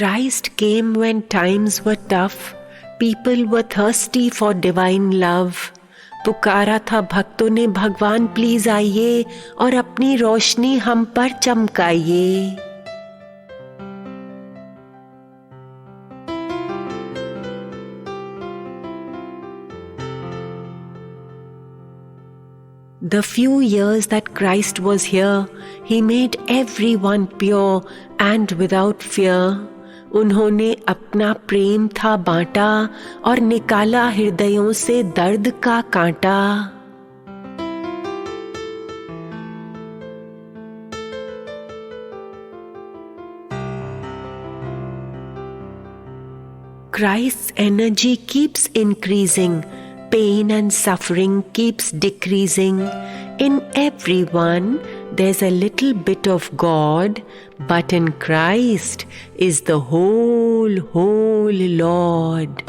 Christ came when times were tough. People were thirsty for divine love. पुकारा था भक्तों ने, भगवान प्लीज आइए और अपनी रोशनी हम पर चमकाइए। The few years that Christ was here, He made everyone pure and without fear. उन्होंने अपना प्रेम था बांटा और निकाला हृदयों से दर्द का कांटा। Christ's energy keeps increasing. Pain and suffering keeps decreasing. In everyone, there's a little bit of God, but in Christ is the whole Lord.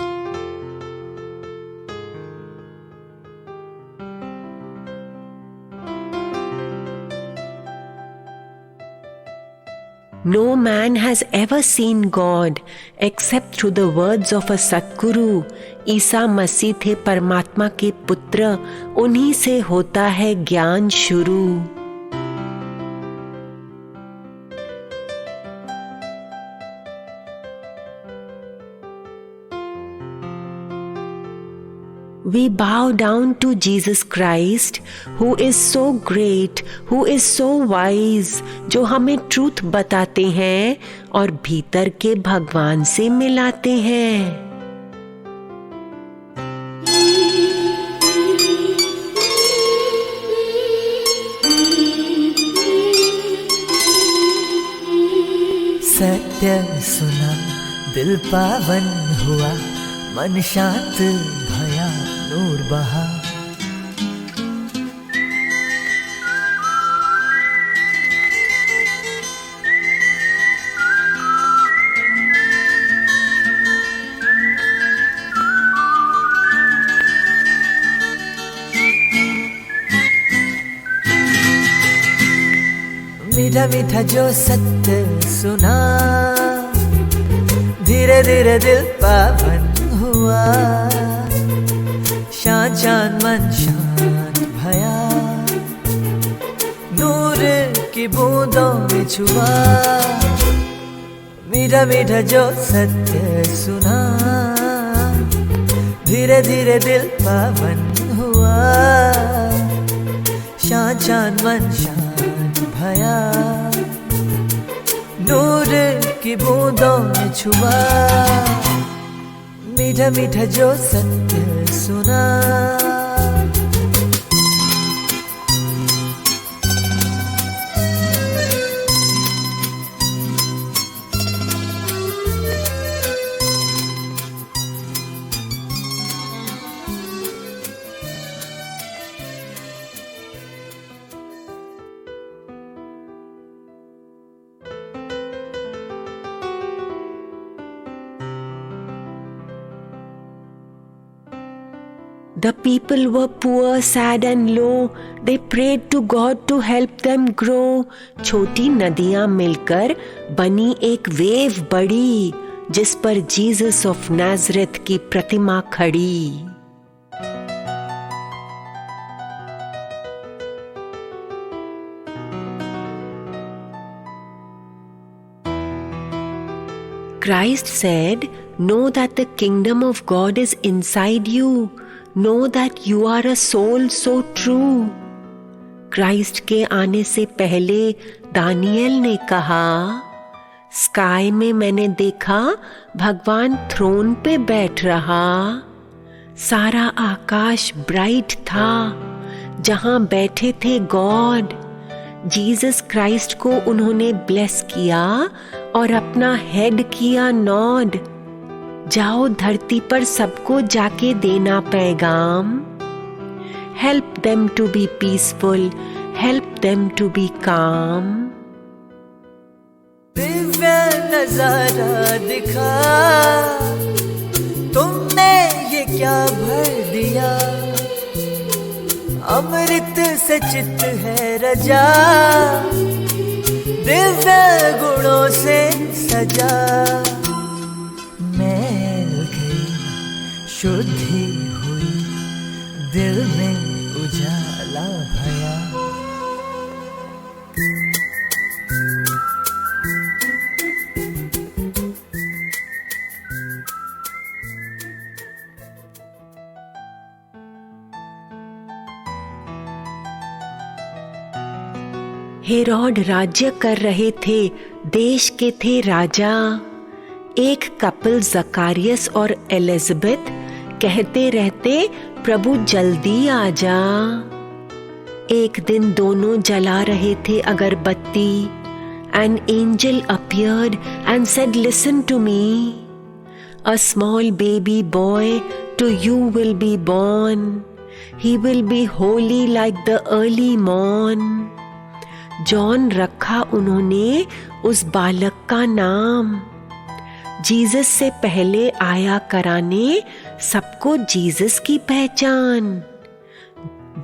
No man has ever seen God except through the words of a Satguru. Isa Masih थे परमात्मा के पुत्र, उन्हीं से होता है ज्ञान शुरू। We bow down to Jesus Christ, who is so great, who is so wise, जो हमें ट्रूथ बताते हैं और भीतर के भगवान से मिलाते हैं। सत्य सुना, दिल पावन हुआ, मन शांत भया, नूर बहा। मीठा मीठा जो सत्य सुना, धीरे धीरे दिल पावन हुआ, शान शान मन शांत भया, नूर की बूंदों में छुआ। मीठा मीठा जो सत्य सुना, धीरे धीरे दिल पावन हुआ, शान शान मन शांत भया, नूर की बूंदों में छुआ। मीठा मीठा जो सत्य सुना। The people were poor, sad and low. They prayed to God to help them grow. छोटी नदियां मिलकर बनी एक वेव बड़ी, जिस पर जीसस ऑफ नाज़रेथ की प्रतिमा खड़ी। Christ said, "Know that the kingdom of God is inside you. Know that you are a soul so true." Christ के आने से पहले दानियल ने कहा, स्काई में मैंने देखा भगवान थ्रोन पे बैठ रहा। सारा आकाश ब्राइट था, जहां बैठे थे गॉड। जीसस क्राइस्ट को उन्होंने ब्लेस किया और अपना हेड किया नॉड। जाओ धरती पर सबको जाके देना पैगाम। Help them to be peaceful, help them to be calm. दिव्य नजारा दिखा, तुमने ये क्या भर दिया। अमृत से चित्त है रजा, दिव्य गुणों से सजा। शुद्धि हुई, दिल में उजाला भया। हेरोड राज्य कर रहे थे, देश के थे राजा। एक कपल जकारियस और एलिजाबेथ कहते रहते, प्रभु जल्दी आ जा। एक दिन दोनों जला रहे थे अगरबत्ती। An angel appeared and said, "Listen to me. A small baby boy to you will be born. He will be holy like the early morn." John रखा उन्होंने उस बालक का नाम। जीसस से पहले आया कराने सबको जीसस की पहचान।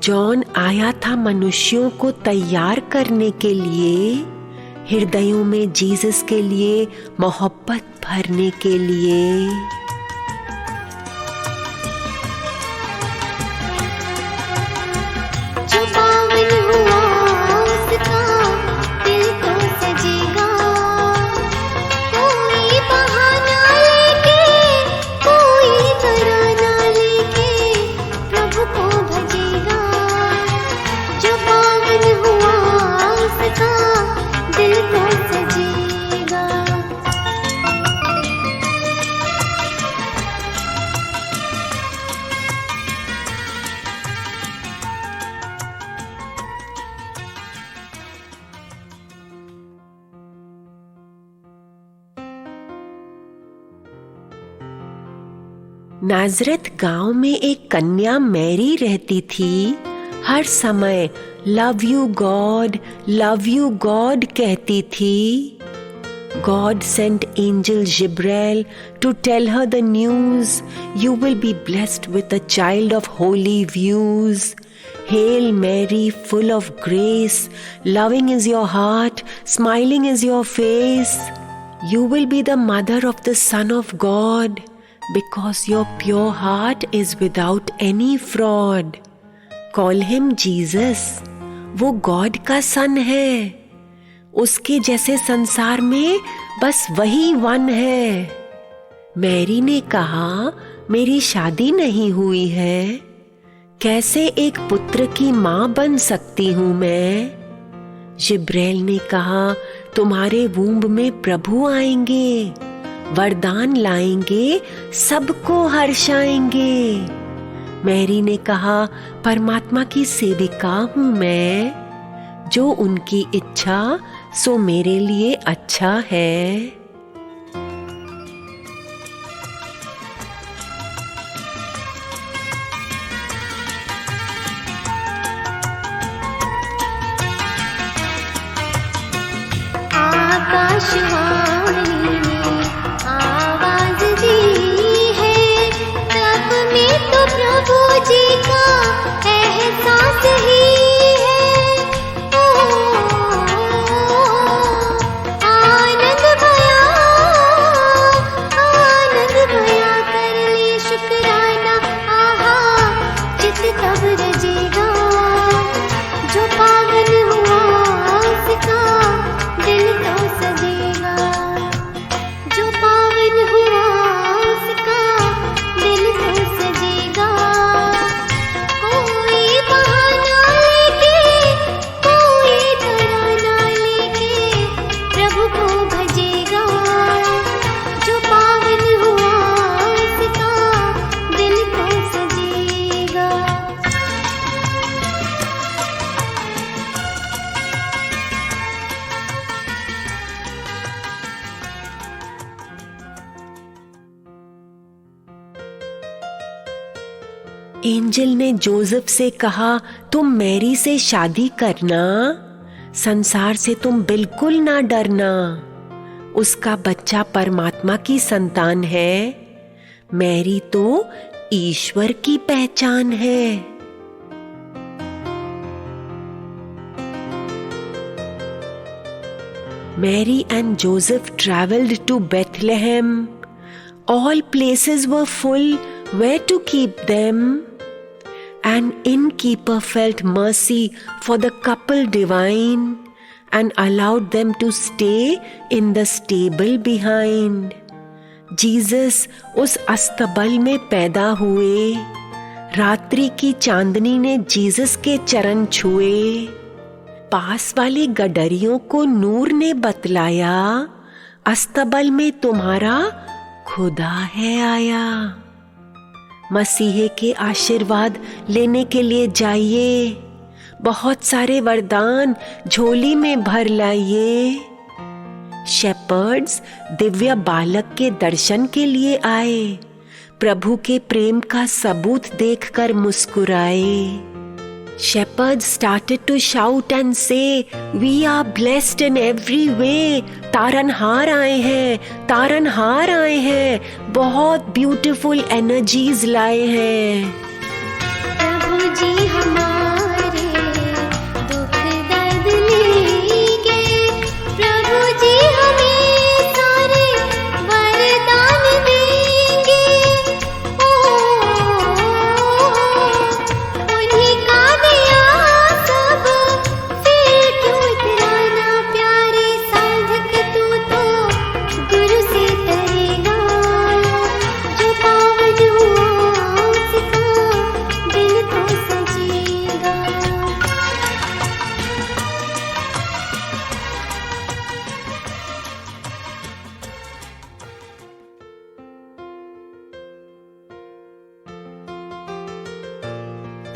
जॉन आया था मनुष्यों को तैयार करने के लिए, हृदयों में जीसस के लिए मोहब्बत भरने के लिए। नाजरत गांव में एक कन्या मैरी रहती थी। हर समय लव यू गॉड कहती थी। God sent angel Gabriel to tell her the news. You will be blessed with a child of holy views. Hail Mary, full of grace, loving is your heart, smiling is your face. You will be the mother of the Son of God, because your pure heart is without any fraud. Call him Jesus. वो God का सन है। उसके जैसे संसार में बस वही one है। मैरी ने कहा, मेरी शादी नहीं हुई है, कैसे एक पुत्र की मां बन सकती हूं मैं। जिब्राइल ने कहा, तुम्हारे वूंब में प्रभु आएंगे, वरदान लाएंगे, सबको हर्षाएंगे। मैरी ने कहा, परमात्मा की सेविका हूं मैं, जो उनकी इच्छा सो मेरे लिए अच्छा है। आकाशवाणी ने आवाज दी है, तब में तो प्रभु जी का एहसास ही है। आनंद भया कर ले शुक्राना, आहा चित तब रजेगा, जो पावन हुआ उसका दिल तो सजेगा, जो पावन हुआ उसका दिल तो सजेगा। कोई बहाना लेके, कोई तराना लेके प्रभु को भजेगा, जो पावन हुआ उसका दिल तो सजेगा। एंजल ने जोसेफ से कहा, तुम मैरी से शादी करना, संसार से तुम बिल्कुल ना डरना। उसका बच्चा परमात्मा की संतान है। मैरी तो ईश्वर की पहचान है। Mary and Joseph traveled to Bethlehem. All places were full where to keep them? An innkeeper felt mercy for the couple divine and allowed them to stay in the stable behind. Jesus उस अस्तबल में पैदा हुए। रात्रि की चांदनी ने Jesus के चरण छुए। पास वाले गडरियों को नूर ने बतलाया, अस्तबल में तुम्हारा खुदा है आया। मसीहे के आशीर्वाद लेने के लिए जाइए, बहुत सारे वरदान झोली में भर लाइए। शेपर्ड्स दिव्य बालक के दर्शन के लिए आए, प्रभु के प्रेम का सबूत देखकर मुस्कुराए। Shepherds started to shout and say, "We are blessed in every way." तारनहार आए हैं, तारनहार आए हैं, बहुत ब्यूटीफुल एनर्जीज लाए हैं। प्रभु जी हमारे दुख दर्द लेंगे, प्रभु जी हमें सारे वरदान देंगे। उन्हीं का दिया सब, फिर क्यों इतराना प्यारे साधक, तू तो गुरु से तरेगा। जो पावन हुआ उसका दिल तो सजेगा।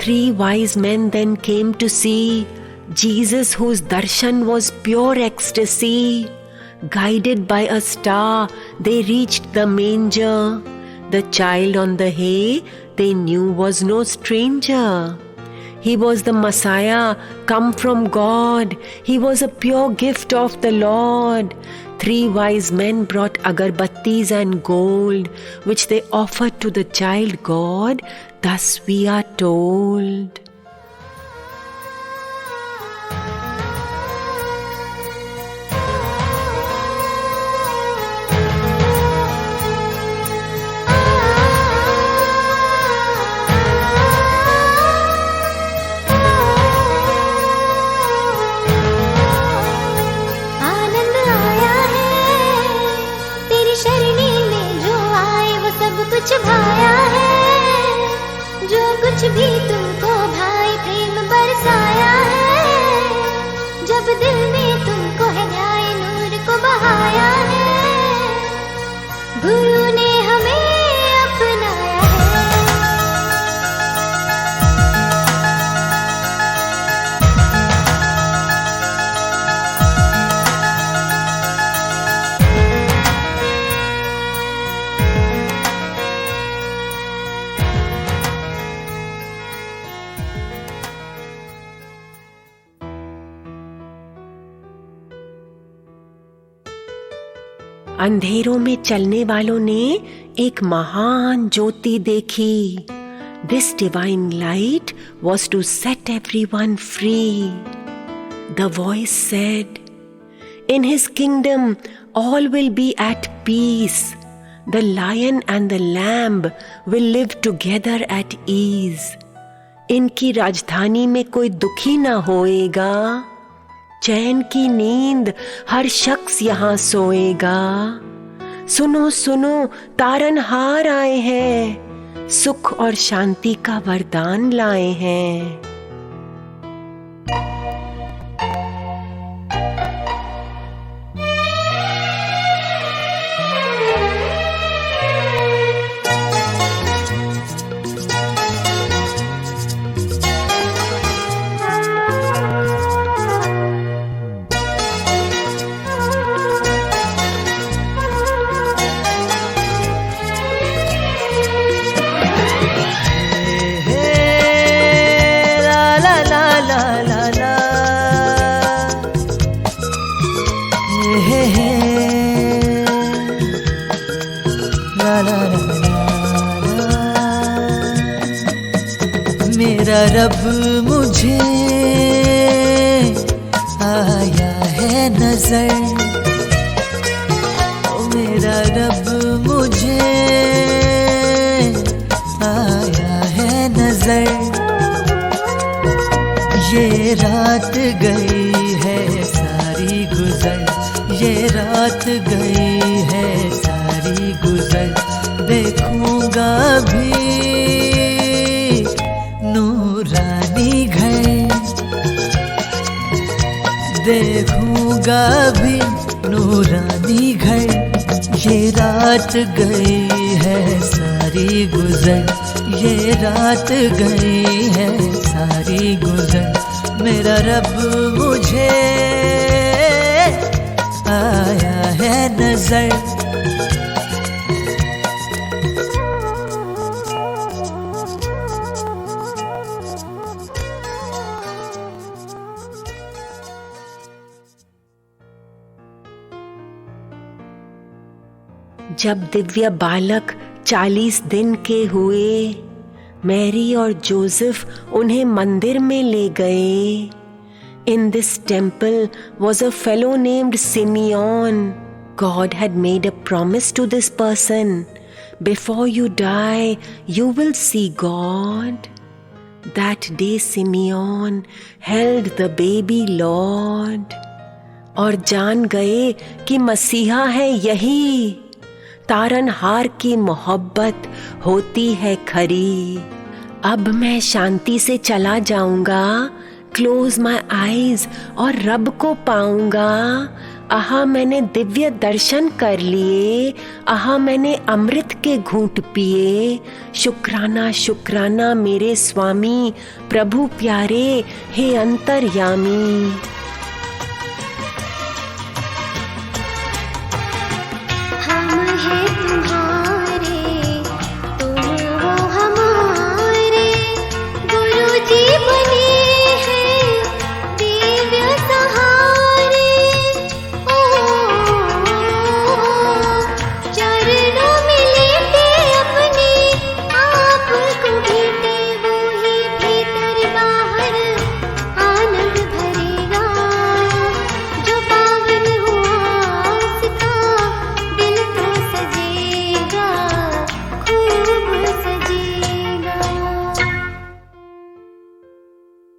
Three wise men then came to see Jesus, whose darshan was pure ecstasy. Guided by a star, they reached the manger. The child on the hay they knew was no stranger. He was the Messiah come from God. He was a pure gift of the Lord. Three wise men brought agarbattis and gold, which they offered to the child God. Thus we are told. आनंद आया है तेरी शरणी में, जो आए वो सब कुछ भाया है। जो कुछ भी तुमको भाई प्रेम बरसाया है, जब दिल में तुमको है न्याय नूर को बहाया है। गुरु ने हमें अपनाया है। अंधेरों में चलने वालों ने एक महान ज्योति देखी। This divine light was to set everyone free. The voice said, "In his kingdom all will be at peace. The lion and the lamb will live together at ease." इनकी राजधानी में कोई दुखी ना होएगा, चैन की नींद हर शख्स यहाँ सोएगा। सुनो सुनो तारनहार आए हैं, सुख और शांति का वरदान लाए हैं। मेरा रब मुझे आया है नजर, ओ मेरा रब मुझे रात गई है सारी गुजर, ये रात गई है सारी गुजर, देखूंगा भी नूरानी घर, देखूंगा भी नूरानी घर, ये रात गई है सारी गुजर, ये रात गई है सारी गुजर, मेरा रब मुझे आया है नजर। जब दिव्य बालक 40 दिन के हुए, मैरी और जोसेफ उन्हें मंदिर में ले गए। In this temple was a fellow named Simeon. God had made a promise to this person. Before you die, you will see God. That day Simeon held the baby Lord. और जान गए कि मसीहा है यही, तारनहार की मोहब्बत होती है खरी। अब मैं शांति से चला जाऊंगा, क्लोज माई आईज और रब को पाऊंगा। आहा मैंने दिव्य दर्शन कर लिए, आहा मैंने अमृत के घूंट पिए। शुक्राना शुक्राना मेरे स्वामी, प्रभु प्यारे हे अंतर्यामी।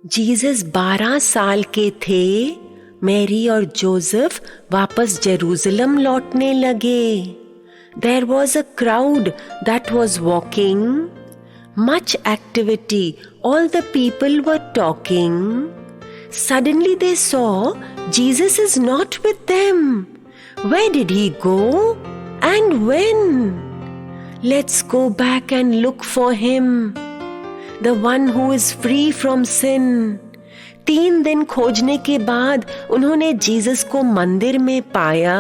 जीसस 12 साल के थे, मैरी और जोसेफ वापस जेरूसलम लौटने लगे। There was a crowd that was walking, much activity, all the people were talking. Suddenly they saw Jesus is not with them. Where did he go and when? Let's go back and look for him. The one who is free from sin. 3 दिन खोजने के बाद उन्होंने Jesus को मंदिर में पाया।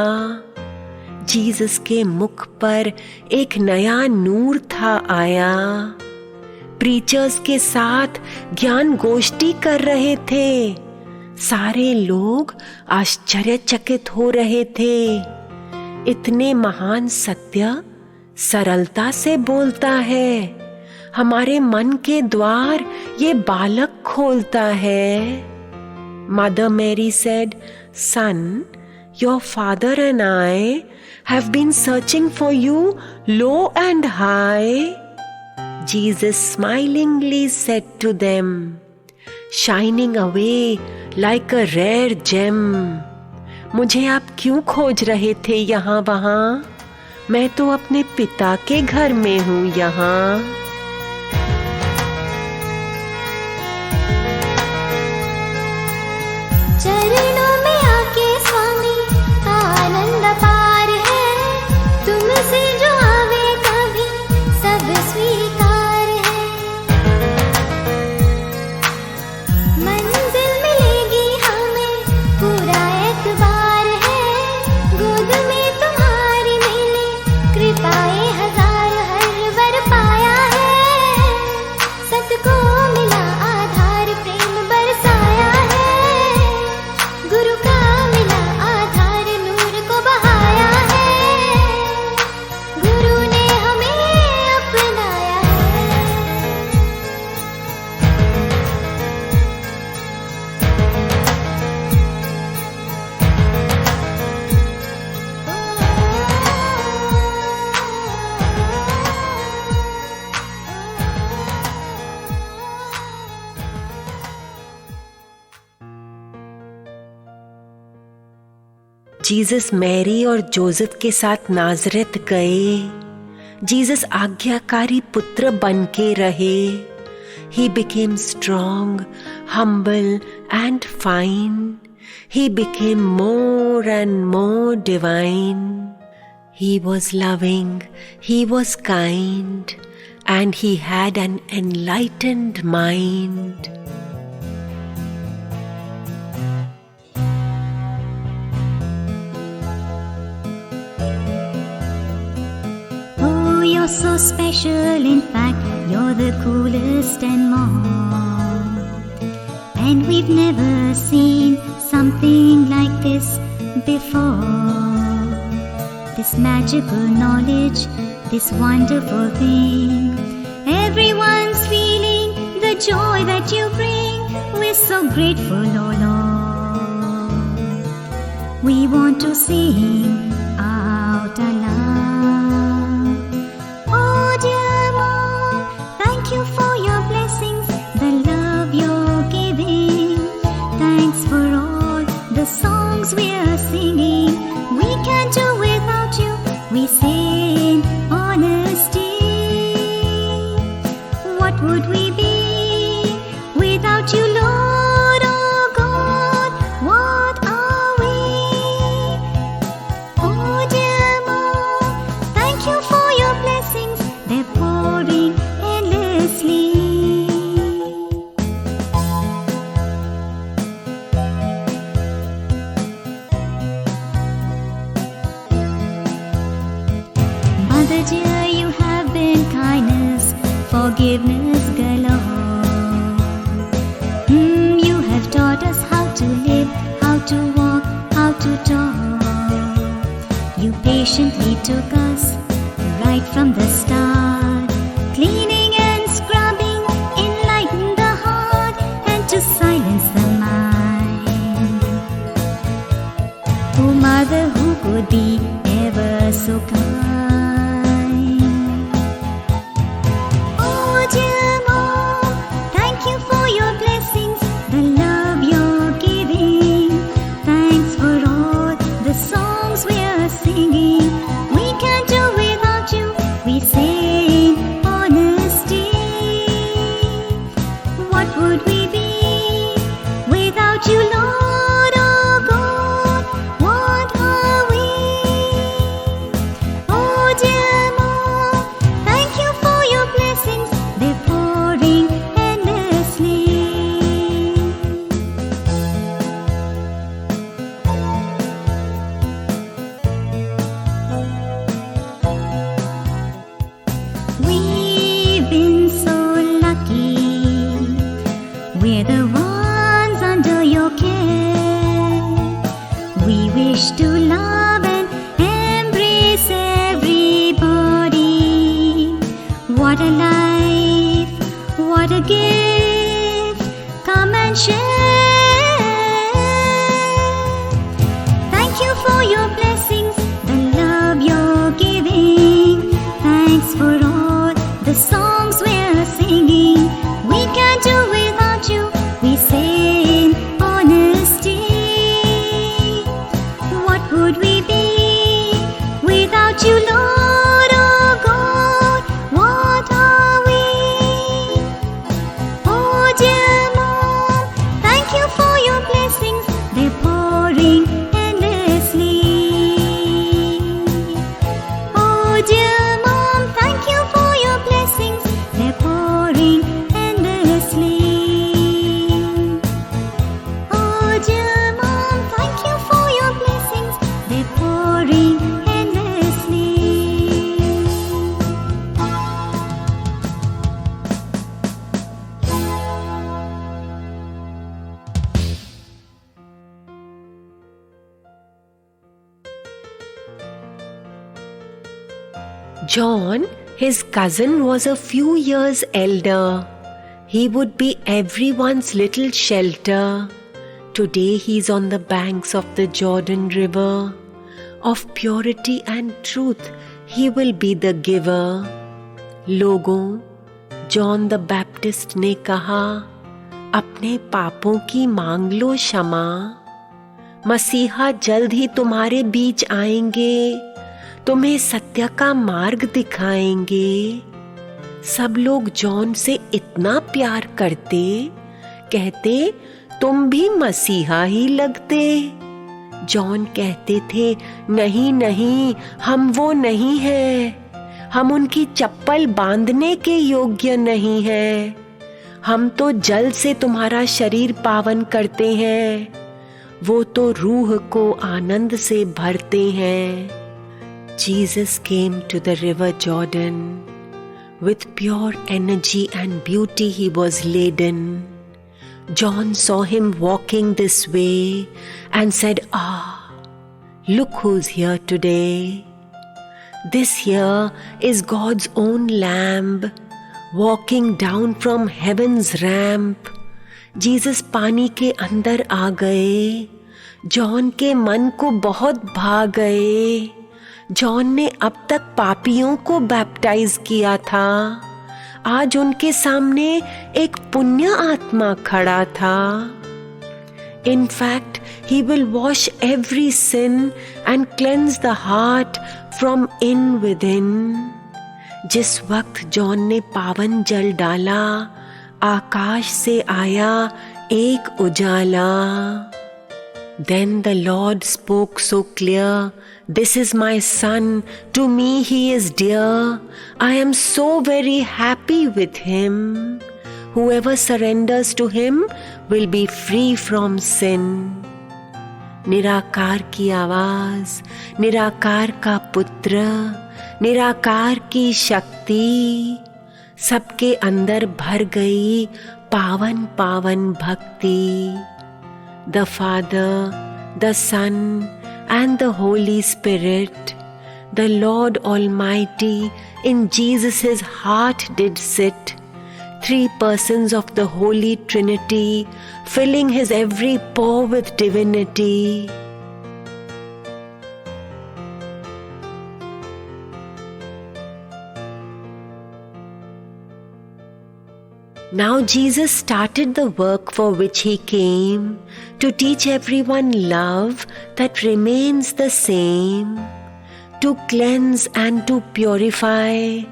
Jesus के मुख पर एक नया नूर था आया। प्रीचर्स के साथ ज्ञान गोष्ठी कर रहे थे। सारे लोग आश्चर्यचकित हो रहे थे। इतने महान सत्य सरलता से बोलता है। हमारे मन के द्वार ये बालक खोलता है। Mother Mary said, "Son, your father and I have been searching for you low and high." Jesus smilingly said to them, shining away like a rare gem, मुझे आप क्यों खोज रहे थे यहाँ वहाँ? मैं तो अपने पिता के घर में हूँ यहाँ। चरणों में आके स्वामी आनंद पार है, तुमसे जो आवे कभी सब स्वीकार है। मंजिल मिलेगी हमें पूरा एतबार है, गोद में तुम्हारी मिले कृपाएं हजार हर वर पाया है। जीसस मैरी और जोसेफ के साथ नाजरेत गए। जीसस आज्ञाकारी पुत्र बन के रहे। He became strong, humble and fine. He became more and more divine. He was loving, he was kind, and he had an enlightened mind. Oh, you're so special, in fact, you're the coolest and more. And we've never seen something like this before. This magical knowledge, this wonderful thing. Everyone's feeling the joy that you bring. We're so grateful, oh Lord. We want to sing out aloud. Oh dear Mom, thank you for your blessings, the love you're giving. Thanks for all the songs we're singing. We can't do without you, we say in honesty. What would we be without you, Lord? Oh God, what are we? Oh dear Mom, thank you for your blessings, they're pouring endlessly. Mother dear, you have been kindness, forgiveness galore. You have taught us how to live, how to walk, how to talk. You patiently took us right from the start. Cleaning and scrubbing, enlighten the heart and to silence the mind. Oh Mother, who could be ever so kind? Oh dear Mom, thank you for your blessings, the love you're giving. Thanks for all the songs we're singing. We can't do without you, we say in honesty. What would we be without you, Lord? Oh God, what are we? Oh dear Mom, thank you for your blessings, they're pouring endlessly. We've been so lucky, we're the ones under your care. We wish to love and embrace everybody. What a life, what a gift, come and share. Thank you for your blessings, the love you're giving. Thanks for all the songs we're singing. We can't do without you, we say in honesty. What would we be without you, Lord? Oh God, what are we? Oh dear Mom, thank you for your blessings, they're pouring endlessly. Oh dear Mom, thank you for your blessings, they're pouring endlessly. Oh dear Mom, thank you for your blessings, they're pouring endlessly. John, his cousin, was a few years elder. He would be everyone's little shelter. Today he's on the banks of the Jordan River. Of purity and truth he will be the giver. लोगों, John the Baptist ने कहा, अपने पापों की मांग लो क्षमा। मसीहा जल्द ही तुम्हारे बीच आएंगे, तुम्हें सत्य का मार्ग दिखाएंगे। सब लोग जॉन से इतना प्यार करते, कहते तुम भी मसीहा ही लगते। जॉन कहते थे नहीं नहीं, हम वो नहीं हैं, हम उनकी चप्पल बांधने के योग्य नहीं हैं, हम तो जल से तुम्हारा शरीर पावन करते हैं, वो तो रूह को आनंद से भरते हैं। Jesus came to the river Jordan. With pure energy and beauty he was laden. John saw him walking this way and said, "Ah, look who's here today. This here is God's own lamb walking down from heaven's ramp." Jesus पानी के अंदर आ गए, John के मन को बहुत भा गए। जॉन ने अब तक पापियों को बैप्टाइज किया था, आज उनके सामने एक पुण्य आत्मा खड़ा था। In fact, he will wash every sin and cleanse the heart from in within. जिस वक्त जॉन ने पावन जल डाला, आकाश से आया एक उजाला। Then the Lord spoke so clear, "This is my son, to me he is dear. I am so very happy with him. Whoever surrenders to him will be free from sin." निराकार की आवाज, निराकार का पुत्र, निराकार की शक्ति सबके अंदर भर गई पावन पावन भक्ति। The Father, the Son, and the Holy Spirit, the Lord Almighty, in Jesus' heart did sit, 3 persons of the Holy Trinity, filling his every pore with divinity. Now Jesus started the work for which he came, to teach everyone love that remains the same, to cleanse and to purify,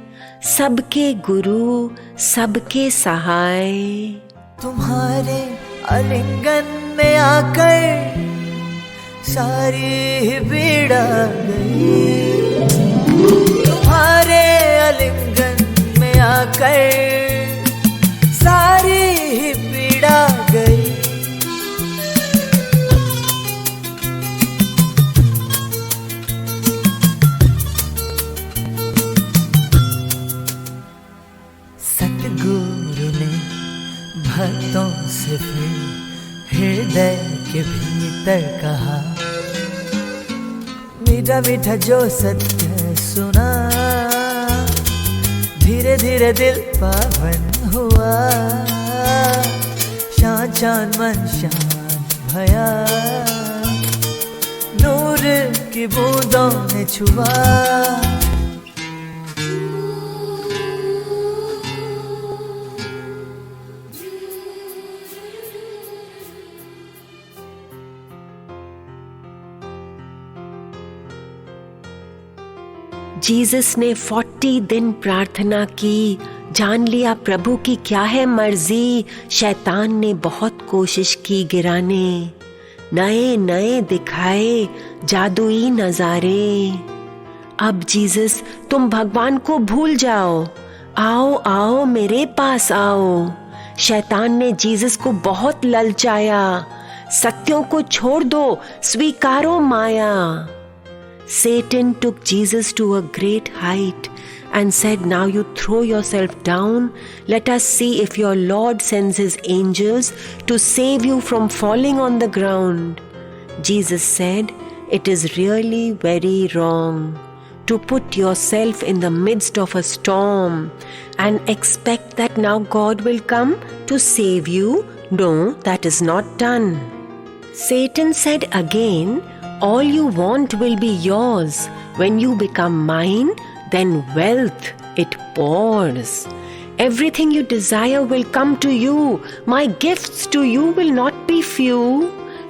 सबके गुरु सबके सहाय। तुम्हारे आलिंगन में आकर सारी पीड़ा गई, तुम्हारे आलिंगन में आकर सारी पीड़ा गई। सतगुरु ने भक्तों से फिर हृदय के भीतर कहा, मीठा मीठा जो सत्य सुना, धीरे धीरे दिल पावन हुआ, शांत शांत मन शांत भया, नूर की बूंदों ने छुआ। जीसस ने 40 दिन प्रार्थना की, जान लिया प्रभु की क्या है मर्जी। शैतान ने बहुत कोशिश की गिराने, नए नए दिखाए जादुई नजारे। अब जीसस तुम भगवान को भूल जाओ, आओ आओ मेरे पास आओ। शैतान ने जीसस को बहुत ललचाया, सत्यों को छोड़ दो, स्वीकारो माया। Satan took Jesus to a great height and said, "Now you throw yourself down. Let us see if your Lord sends his angels to save you from falling on the ground." Jesus said, "It is really very wrong to put yourself in the midst of a storm and expect that now God will come to save you. No, that is not done." Satan said again, "All you want will be yours. When you become mine, then wealth, it pours. Everything you desire will come to you. My gifts to you will not be few.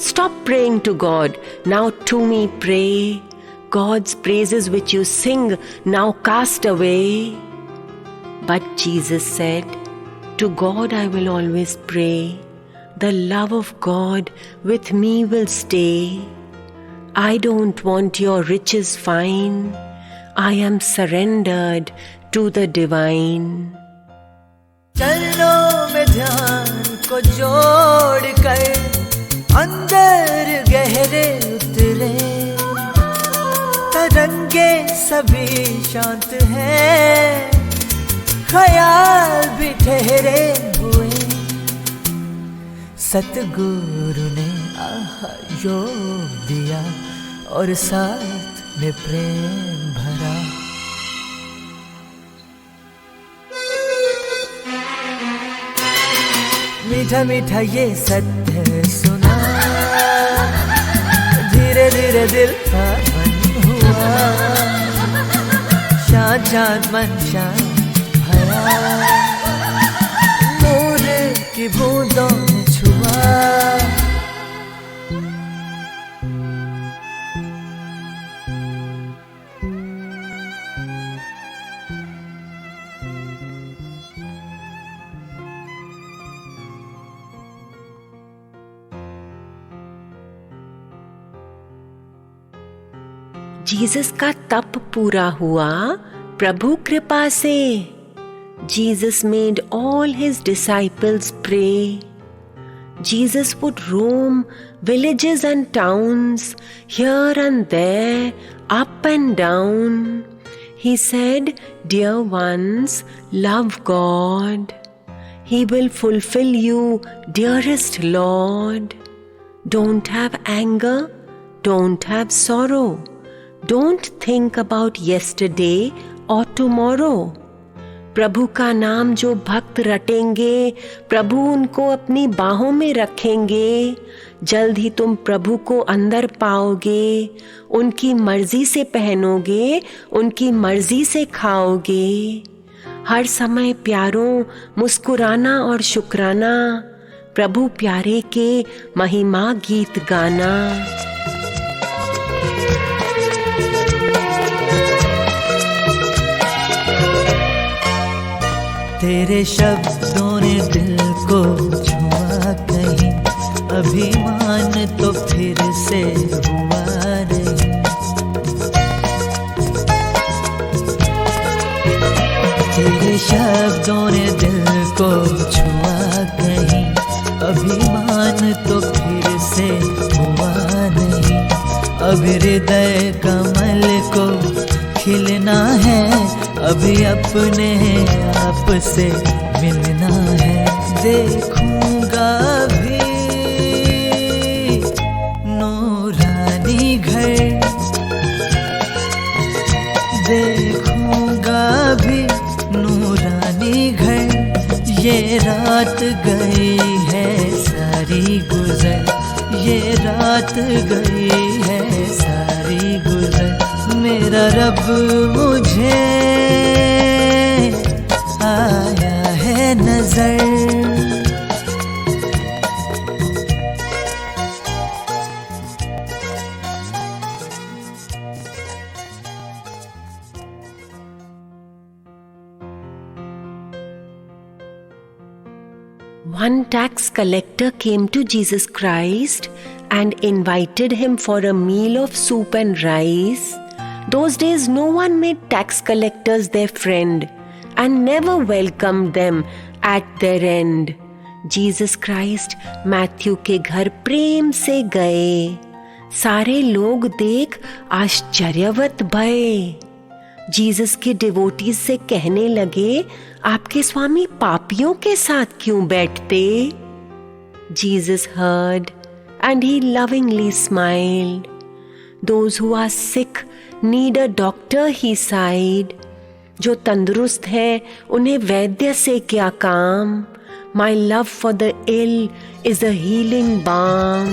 Stop praying to God. Now to me pray. God's praises which you sing, now cast away. But Jesus said, to God I will always pray. The love of God with me will stay. I don't want your riches fine. I am surrendered to the divine. चरणों में ध्यान को जोड़ कर अंदर गहरे उतरे, तरंगे सभी शांत हैं, ख्याल भी ठहरे हुए। सतगुरु ने आहा योग दिया और साथ में प्रेम भरा। मीठा मीठा ये सत्य सुना, धीरे धीरे दिल पावन हुआ। शांत शांत मन शांत भया, नूर की बूंदों ने छुआ। जीसस का तप पूरा हुआ प्रभु कृपा से। Jesus made all his disciples pray. Jesus would roam villages and towns, here and there, up and down. He said, dear ones, love God. He will fulfill you, dearest Lord. Don't have anger, don't have sorrow. Don't think about yesterday or tomorrow. प्रभु का नाम जो भक्त रटेंगे, प्रभु उनको अपनी बाहों में रखेंगे। जल्द ही तुम प्रभु को अंदर पाओगे, उनकी मर्जी से पहनोगे, उनकी मर्जी से खाओगे। हर समय प्यारों मुस्कुराना और शुक्राना, प्रभु प्यारे के महिमा गीत गाना। तेरे शब्दों ने दिल को छुआ कहीं, अभिमान तो फिर से हुआ नहीं। तेरे शब्दों ने दिल को छुआ कहीं, अभिमान तो फिर से हुआ नहीं। अब हृदय कमल को खिलना है, अभी अपने आप से मिलना है। देखूंगा भी नूरानी घर, देखूंगा भी नूरानी घर। ये रात गई है सारी गुजर, ये रात गई है सारी गुजर। मेरा रब मुझे आया है नजर। One tax collector came to Jesus Christ and invited him for a meal of soup and rice. Those days no one made tax collectors their friend and never welcomed them at their end. Jesus Christ Matthew के घर प्रेम से गए, सारे लोग देख आश्चर्यवत भये। Jesus के devotees से कहने लगे, आपके स्वामी पापियों के साथ क्यों बैठते? Jesus heard and he lovingly smiled. Those who are sick need a doctor, he sighed. जो तंदुरुस्त हैं उन्हें वैद्य से क्या काम? My love for the ill is a healing balm.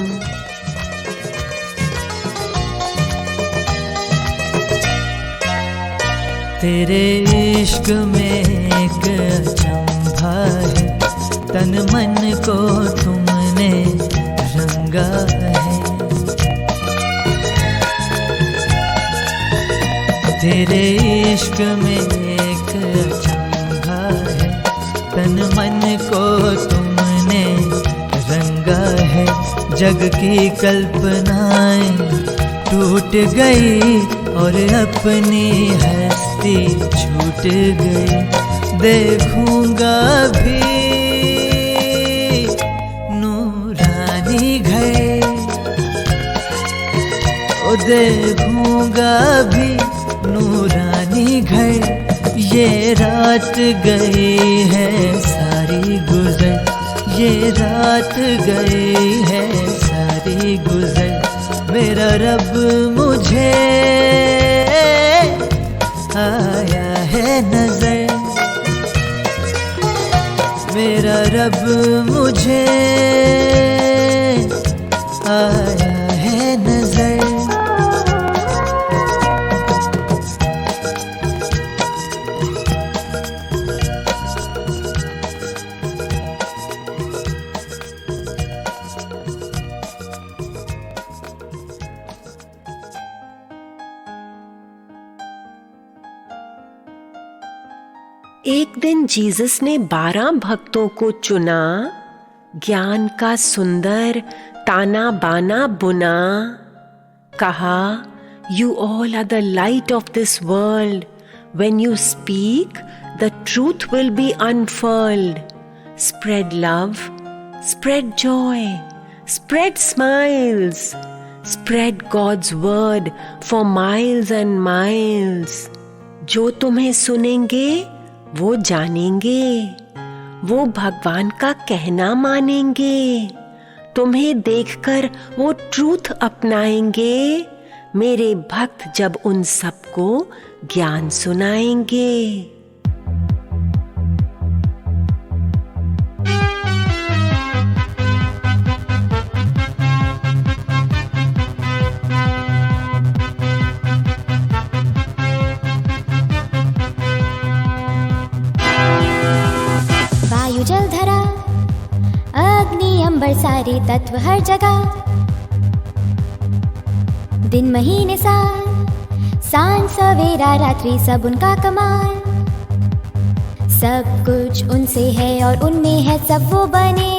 तेरे इश्क में एक अचंभा है, तन मन को तुमने रंगा है। तेरे इश्क में एक अचंभा है, तन मन को तुमने रंगा है। जग की कल्पनाएं टूट गई और अपनी हस्ती छूट गई। देखूंगा भी नूरानी घर, ओ देखूंगा भी नूरानी घर। ये रात गई है सारी गुजर, ये रात गई है सारी गुजर। मेरा रब मुझे आया है नजर, मेरा रब मुझे आया है नजर। एक दिन जीसस ने 12 भक्तों को चुना, ज्ञान का सुंदर ताना बाना बुना। कहा, you all are the light of this world, when you speak the truth will be unfurled. Spread love, spread joy, spread smiles, spread God's word for miles and miles. जो तुम्हें सुनेंगे वो जानेंगे, वो भगवान का कहना मानेंगे। तुम्हें देखकर वो ट्रूथ अपनाएंगे, मेरे भक्त जब उन सबको ज्ञान सुनाएंगे। जल धरा अग्नि अंबर सारे तत्व हर जगह, दिन महीने साल सांझ सवेरा रात्रि सब उनका कमाल। सब कुछ उनसे है और उनमें है सब वो बने,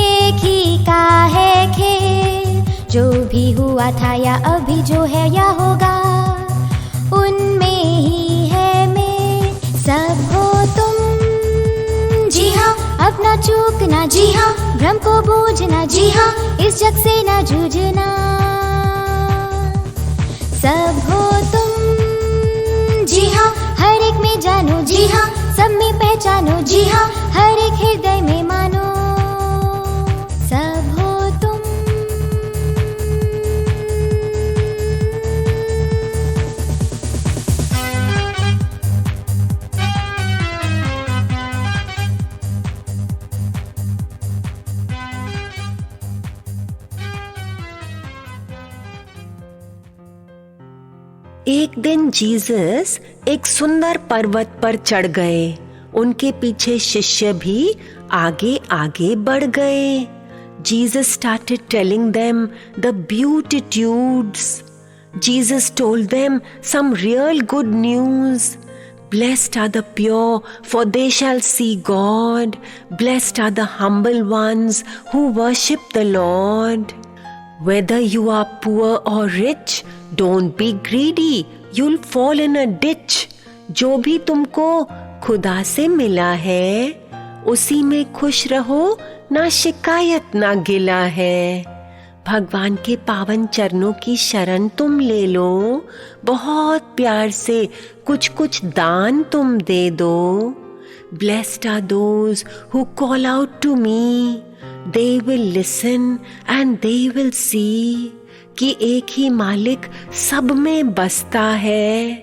एक ही का है खेल। जो भी हुआ था या अभी जो है या होगा, उनमें ही है मेल। सब हो तुम जी हाँ, अपना चूकना जी हाँ, भ्रम को बूझना जी हाँ, इस जग से ना जूझना। सब हो तुम जी हाँ, हर एक में जानो जी हाँ, सब में पहचानो जी हाँ, हर एक हृदय में मानो। सब हो तुम एक दिन जीसस एक सुंदर पर्वत पर चढ़ गए। उनके पीछे शिष्य भी आगे आगे बढ़ गए। Jesus started telling them the beatitudes. Jesus told them some real good news. Blessed are the pure, for they shall see God. Blessed are the humble ones who worship the Lord. Whether you are poor or rich, don't be greedy. You'll fall in a ditch. जो भी तुमको खुदा से मिला है, उसी में खुश रहो, ना शिकायत ना गिला है। भगवान के पावन चरणों की शरण तुम ले लो, बहुत प्यार से कुछ कुछ दान तुम दे दो। Blessed are those who call out to me. They will listen and they will see कि एक ही मालिक सब में बसता है।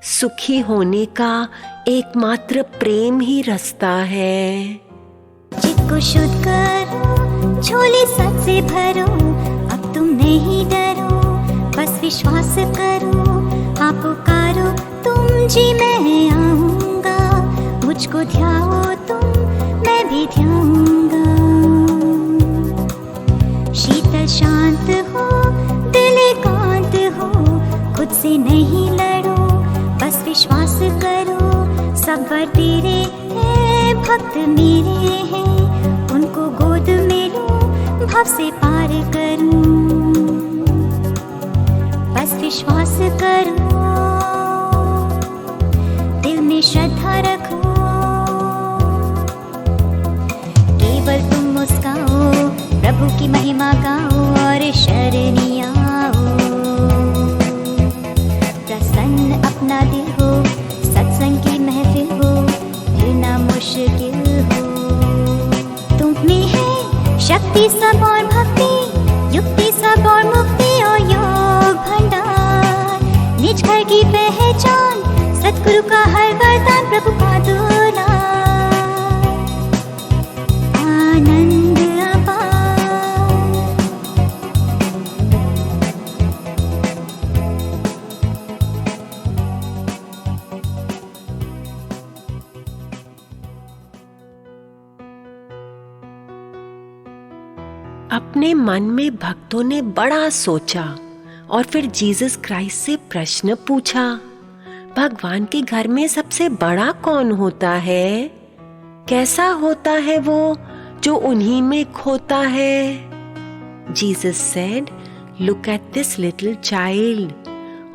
सुखी होने का एकमात्र प्रेम ही रास्ता है। चित को शुद्ध करो, झोली सच से भरो, अब तुम नहीं डरो, बस विश्वास करो। हाँ पुकारो तुम जी, मैं आऊंगा, मुझको ध्याओ तुम, मैं भी ध्याऊंगा। शीतल शांत हो, दिल एकांत हो, खुद से नहीं लड़ो, सब वर तेरे हैं, भक्त मेरे हैं, उनको गोद में लूं, भाव से पार करूं, बस विश्वास करूं, दिल में श्रद्धा रखूं, केवल तुम मुस्काओ, प्रभु की महिमा गाओ और शरणी आओ, प्रसन्न अपना दिल हो, सत्संग की महफिल हो, फिर ना मुश्किल हो, तुम में है शक्ति सब और भक्ति, युक्ति सब और मुक्ति और योग भंडार, निज घर की पहचान, सतगुरु का हर वरदान, प्रभु का दुलार, आनंद अपार। अपने मन में भक्तों ने बड़ा सोचा और फिर जीसस क्राइस्ट से प्रश्न पूछा, भगवान के घर में सबसे बड़ा कौन होता है? कैसा होता है वो जो उन्हीं में खोता है? Jesus said, "Look at this little child,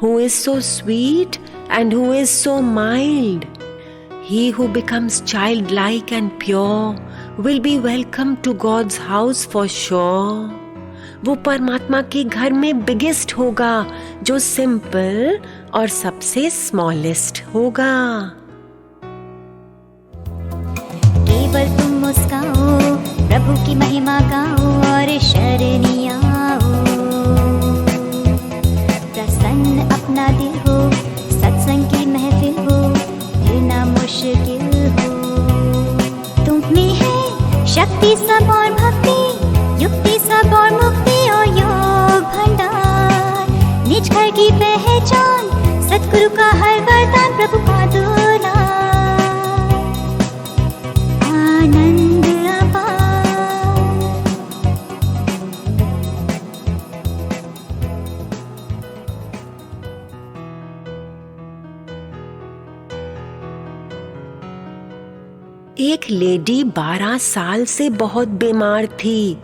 who is so sweet and who is so mild. He who becomes childlike and pure will be welcome to God's house for sure." वो परमात्मा के घर में बिगेस्ट होगा जो simple और सबसे smallest होगा। केवल तुम मुस्काओ, प्रभु की महिमा गाओ और शरणी आओ, प्रसन्न अपना दिल हो, सत्संग की महफिल हो, फिर ना मुश्किल हो, तुम में है शक्ति सब और भक्ति, युक्ति सब और मुक्ति और योग भंडार, निज घर की पहचान, सतगुरु का हर वरदान, प्रभु का दुलार, आनंद अपार। एक लेडी 12 साल से बहुत बीमार थी।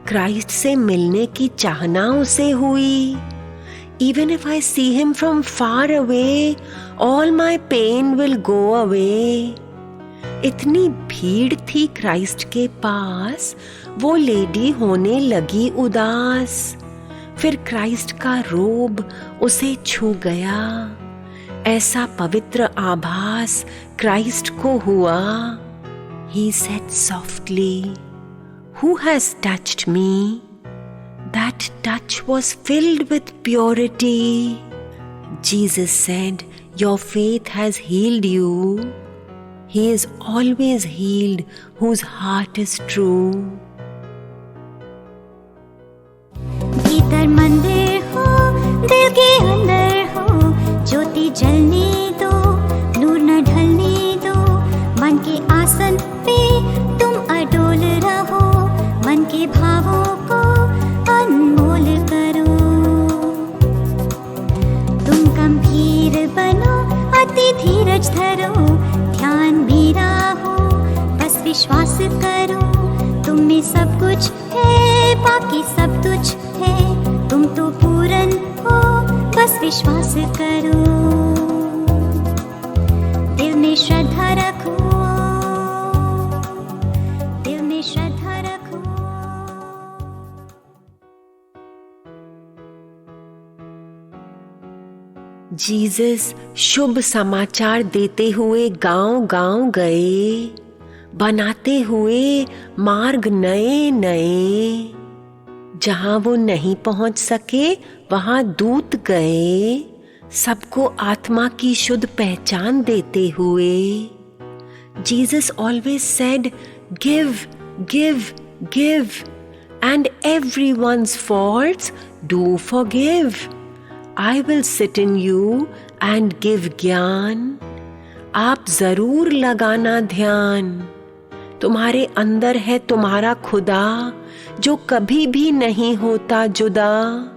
क्राइस्ट से मिलने की चाहना उसे हुई। Even if I see him from far away, all my pain will go away. इतनी भीड़ थी क्राइस्ट के पास, वो लेडी होने लगी उदास। फिर क्राइस्ट का रोब उसे छू गया। ऐसा पवित्र आभास क्राइस्ट को हुआ। He said softly, "Who has touched me?" That touch was filled with purity. Jesus said, "Your faith has healed you." He is always healed whose heart is true. भीतर मंदिर हो, दिल के अंदर हो, ज्योति जलने दो, नूर न ढलने दो, मन के आसन पे तुम अडोल रहो, मन के भावों को अनमोल करो, तुम गंभीर बनो, अति धीरज धरो, ध्यान मेरा हो, बस विश्वास करो, तुम में सब कुछ है, बाकी सब तुच्छ है, तुम तो पूर्ण हो, बस विश्वास करो, दिल में श्रद्धा रखो, दिल में श्रद्धा रखो। जीसस शुभ समाचार देते हुए गांव-गांव गए, बनाते हुए मार्ग नए नए। जहां वो नहीं पहुंच सके वहां दूत गए, सबको आत्मा की शुद्ध पहचान देते हुए। Jesus always said, "Give, give, give, and everyone's faults do forgive. I will sit in you and give ज्ञान." आप जरूर लगाना ध्यान। तुम्हारे अंदर है तुम्हारा खुदा, जो कभी भी नहीं होता जुदा।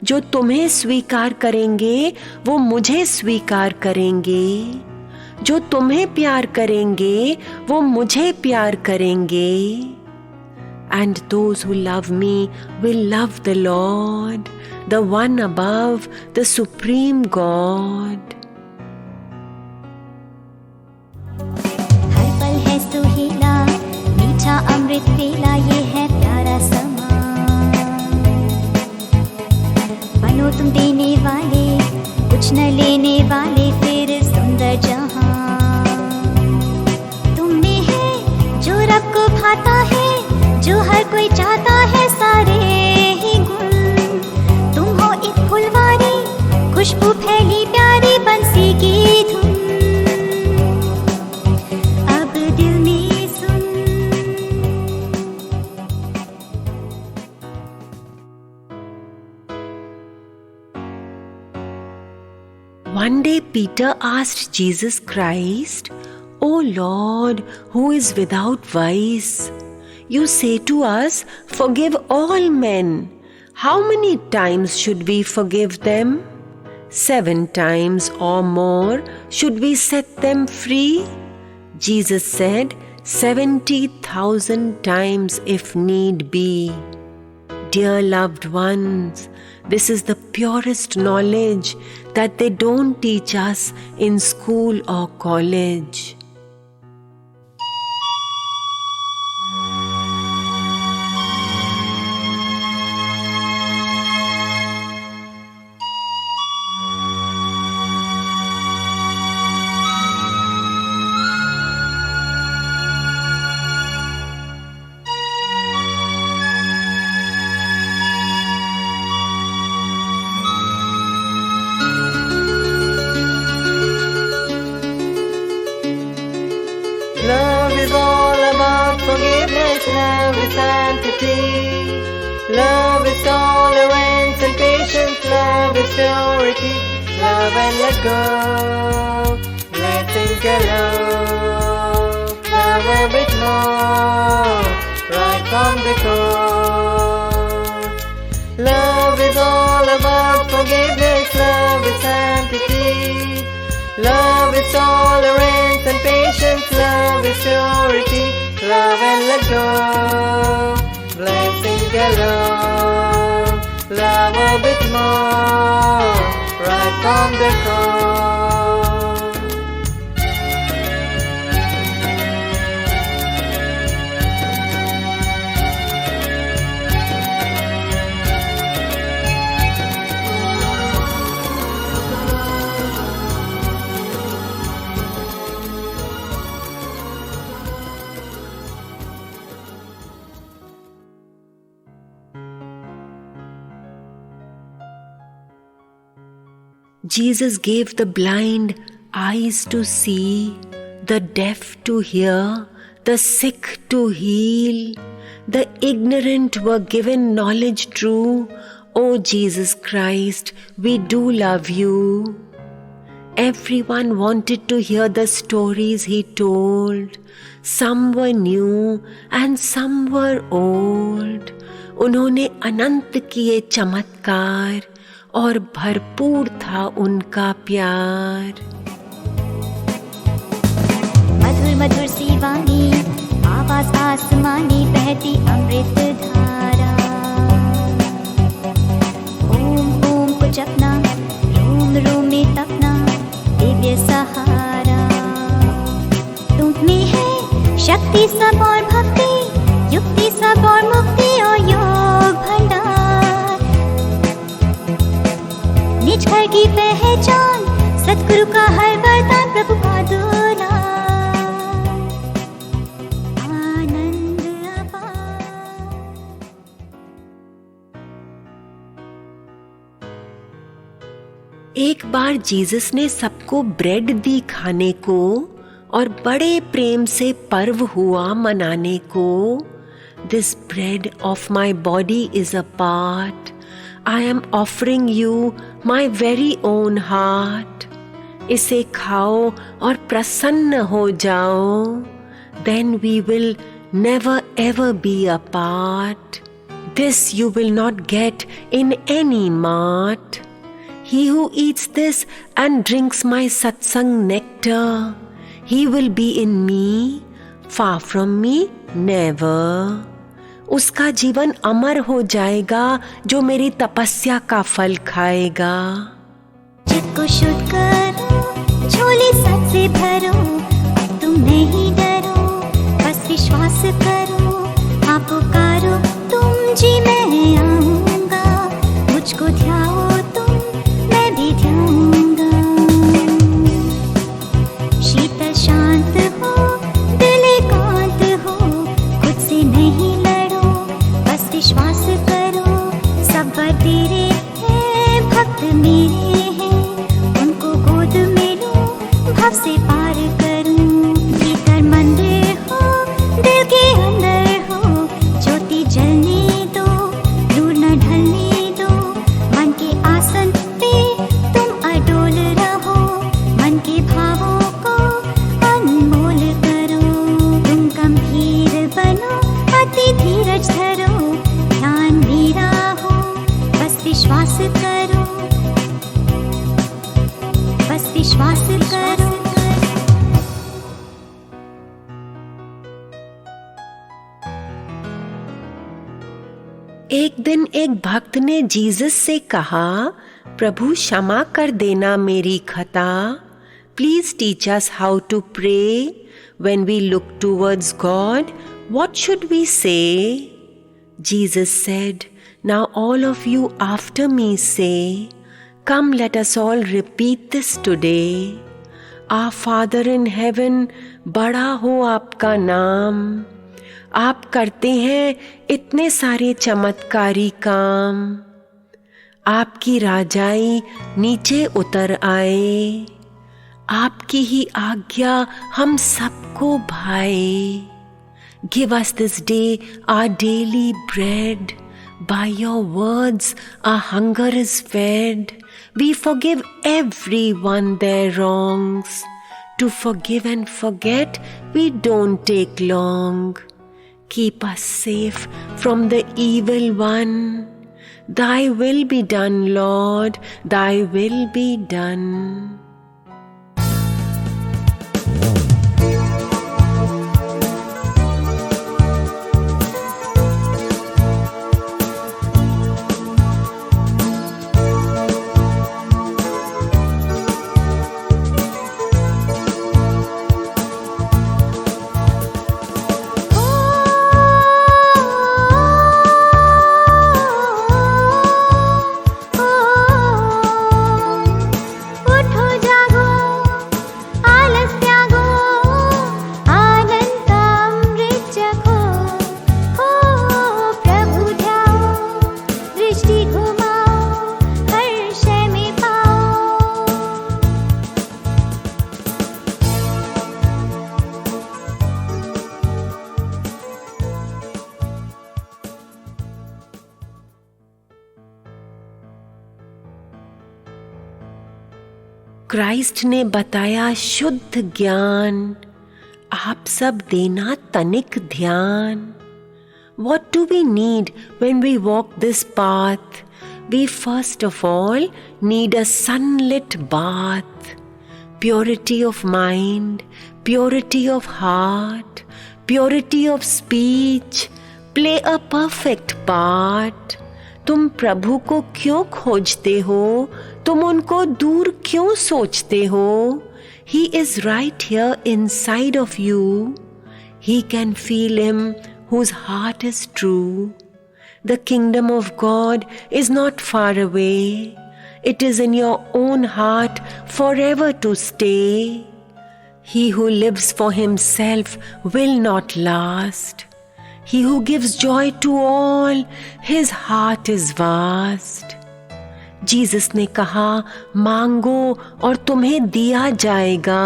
जो तुम्हें स्वीकार करेंगे वो मुझे स्वीकार करेंगे। जो तुम्हें प्यार करेंगे वो मुझे प्यार करेंगे. And those who love me will love the Lord, the one above, the supreme God. हर पल है सुहेला, मीठा अमृत वेला, ये है प्यारा समा. बनो तुम देने वाले, कुछ न लेने वाले, फिर सुंदर जहां. तुम में है जो रब को भाता है, जो हर कोई चाहता है सारे ही गुण. तुम हो एक फुलवारी, खुशबू फैली प्यारी बंसी की धुन. अब दिल में सुन. One day Peter asked Jesus Christ, "O Lord, who is without vice? You say to us, forgive all men. How many times should we forgive them? 7 times or more? Should we set them free?" Jesus said, 70,000 times if need be. Dear loved ones, this is the purest knowledge that they don't teach us in school or college. Love is all about forgiveness, love is sanctity. Love is tolerance and patience, love is purity. Love and let go, letting go. Love a bit more, right from the core. Love is all about forgiveness, love is sanctity. Love is tolerance and patience, love is purity. Love and let go, blessing galore. Love a bit more, right from the core. Jesus gave the blind eyes to see, the deaf to hear, the sick to heal. The ignorant were given knowledge true. O Jesus Christ, we do love you. Everyone wanted to hear the stories he told. Some were new and some were old. उन्होंने अनंत किए चमत्कार और भरपूर था उनका प्यार. मधुर मधुर सी वाणी, आवाज आसमानी, बहती अमृत धारा. ओम ओम को जपना, रोम रोम में तपना, दिव्य सहारा. तुम में है शक्ति सब और भक्ति, युक्ति सब और मुक्ति और योग भंडार. निज घर की पहचान, सतगुरु का हर वरदान, प्रभु का दुलार. आनंद अपार. एक बार जीसस ने सबको ब्रेड दी खाने को और बड़े प्रेम से पर्व हुआ मनाने को. This bread of my body is a part. I am offering you my very own heart. इसे खाओ और प्रसन्न हो जाओ. Then we will never ever be apart. This you will not get in any mart. He who eats this and drinks my satsang nectar He will be in me, far from me, never. उसका जीवन अमर हो जाएगा जो मेरी तपस्या का फल खाएगा। चित्त को शुद्ध करो, झोली सच से भरो, तुम नहीं डरो, बस विश्वास करो, हाँ पुकारो तुम जी मैं आऊंगा, मुझको ध्याओ तुम मैं भी ध्याऊंगा। शीतल शांत हो, दिल एकांत हो, खुद से नहीं लड़ो, बस विश्वास करो, सब तेरे हैं, भक्त मेरे हैं, उनको गोद में लो, भव से पार करूं। भीतर मंदिर हो, दिल के अंदर हो, ज्योति जलने दो, दूर न ढलने दो, मन के आसन पे तुम अडोल रहो, मन के भावों को अनमोल करो। तुम गंभीर बनो, अति धीरज धरो, ध्यान मेरा हो, बस विश्वास करो, बस विश्वास करो। एक दिन एक भक्त ने जीसस से कहा, प्रभु क्षमा कर देना मेरी खता। Please teach us how to pray when we look towards God, what should we say? Jesus said, now all of you after me say, come let us all repeat this today. Our father in heaven, बड़ा हो आपका नाम, आप करते हैं इतने सारे चमत्कारी काम। आपकी राजाई नीचे उतर आए, आपकी ही आज्ञा हम सबको भाए। Give us this day our daily bread, by your words our hunger is fed. We forgive everyone their wrongs, to forgive and forget we don't take long. Keep us safe from the evil one. Thy will be done, Lord, thy will be done. Christ ने बताया शुद्ध ज्ञान, आप सब देना तनिक ध्यान। What do we need when we walk this path? We first of all need a sunlit bath. Purity of mind, purity of heart, purity of speech play a perfect part. तुम प्रभु को क्यों खोजते हो? तुम उनको दूर क्यों सोचते हो? He is right here inside of you. He can feel him whose heart is true. The kingdom of God is not far away. It is in your own heart forever to stay. He who lives for himself will not last. He who gives joy to all, his heart is vast. Jesus ने कहा, मांगो और तुम्हें दिया जाएगा,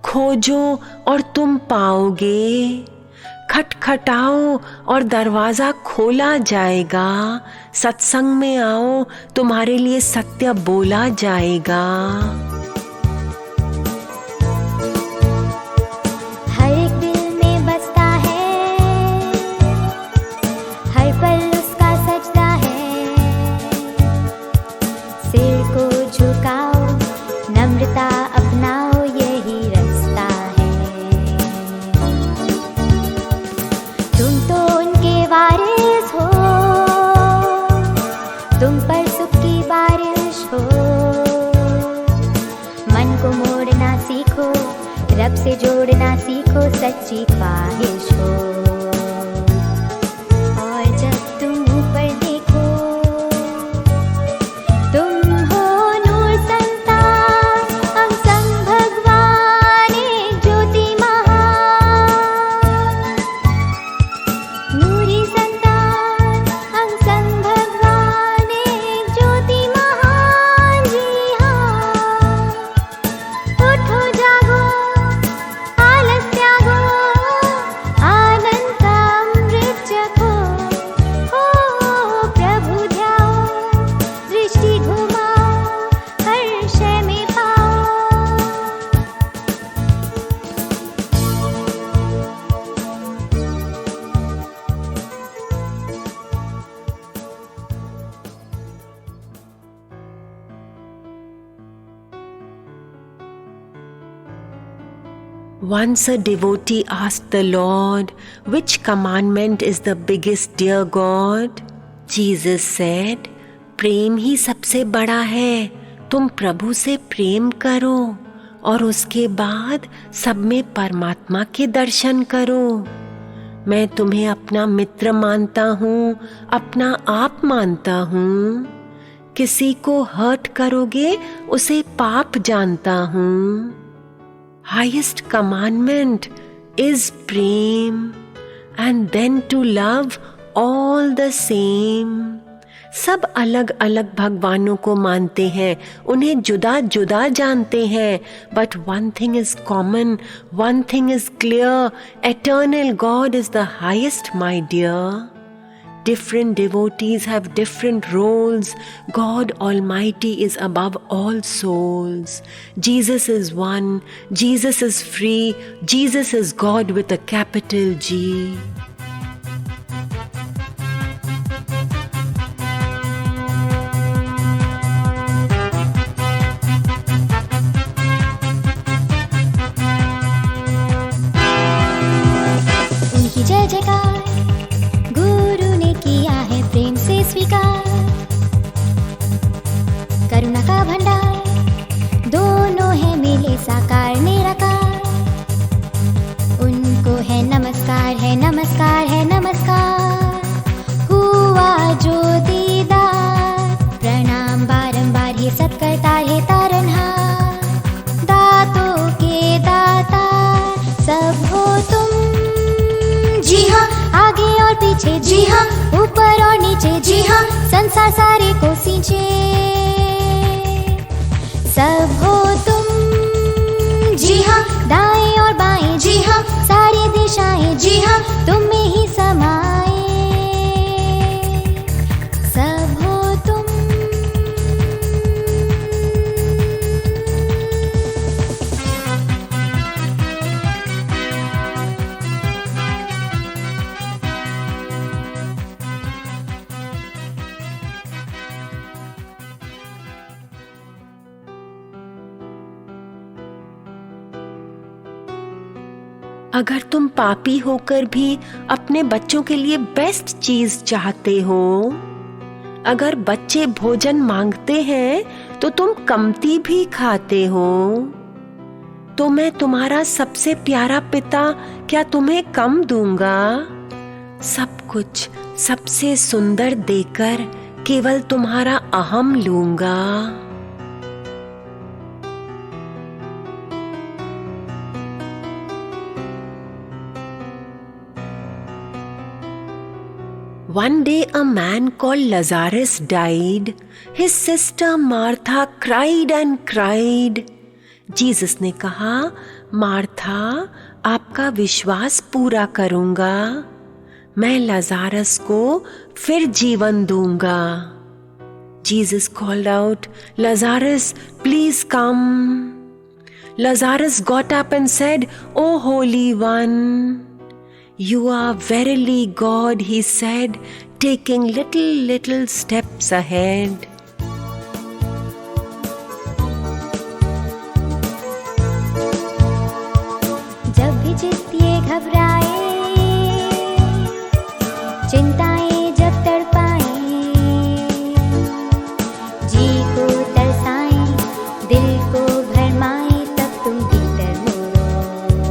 खोजो और तुम पाओगे, खटखटाओ और दरवाजा खोला जाएगा, सत्संग में आओ तुम्हारे लिए सत्य बोला जाएगा। हर एक दिल में बसता है, हर पल उसका सजदा है, सिर को झुकाओ, नम्रता अपनाओ, यही रास्ता से जोड़ना सीखो सच्ची ख्वाहिश हो। और जब तुम ऊपर देखो, तुम हो नूर संतान, हम संग भगवान एक ज्योति महान। नूरी संतान, हम संग भगवान एक ज्योति महान। जी हाँ, उठो जागो, आलस त्यागो, आनंद का अमृत चखो। हो प्रभु ध्याओ, दृष्टि घुमाओ, हर शय में पाओ। Once a devotee asked the Lord, "Which commandment is the biggest, dear God?" Jesus said, "प्रेम ही सबसे बड़ा है। तुम प्रभु से प्रेम करो और उसके बाद सब में परमात्मा के दर्शन करो। मैं तुम्हें अपना मित्र मानता हूँ, अपना आप मानता हूँ। किसी को हर्ट करोगे उसे पाप जानता हूँ। Highest commandment is prem, and then to love all the same." सब अलग अलग भगवानों को मानते हैं, उन्हें जुदा जुदा जानते हैं, but one thing is common, one thing is clear, eternal God is the highest, my dear. Different devotees have different roles. God Almighty is above all souls. Jesus is one. Jesus is free. Jesus is God with a capital G. उनकी जय जयकार गुरु ने किया है प्रेम से स्वीकार। करुणा का भंडार दोनों है मिले साकार निराकार। उनको है नमस्कार, है नमस्कार, है नमस्कार। हुआ जो दीदार, प्रणाम बारंबार, हे सत्कर्ता, हे तारनहार। दातों के दातार सब हो तुम। जी हाँ, आगे और पीछे, जी हाँ, ऊपर और नीचे, जी हाँ, संसार सारे को सींचे। सब हो तुम। जी हाँ, दाएं और बाएं, जी हाँ, सारी दिशाएं, जी हाँ, तुम में ही समाए। सब हो तुम। अगर तुम पापी होकर भी अपने बच्चों के लिए बेस्ट चीज चाहते हो, अगर बच्चे भोजन मांगते हैं तो तुम कमती भी खाते हो, तो मैं तुम्हारा सबसे प्यारा पिता क्या तुम्हें कम दूंगा? सब कुछ सबसे सुंदर देकर केवल तुम्हारा अहम लूंगा। One day a man called Lazarus died. His sister Martha cried and cried. Jesus ने कहा, मार्था, आपका विश्वास पूरा करूंगा, मैं लजारस को फिर जीवन दूंगा। Jesus called out, Lazarus, please come. Lazarus got up and said, "O Holy One, you are verily God," he said, taking little steps ahead. जब भी चित्त ये घबराए, चिंताएं जब तड़पाए, जी को तरसाएं, दिल को भरमाएं, तब तुम भीतर हो।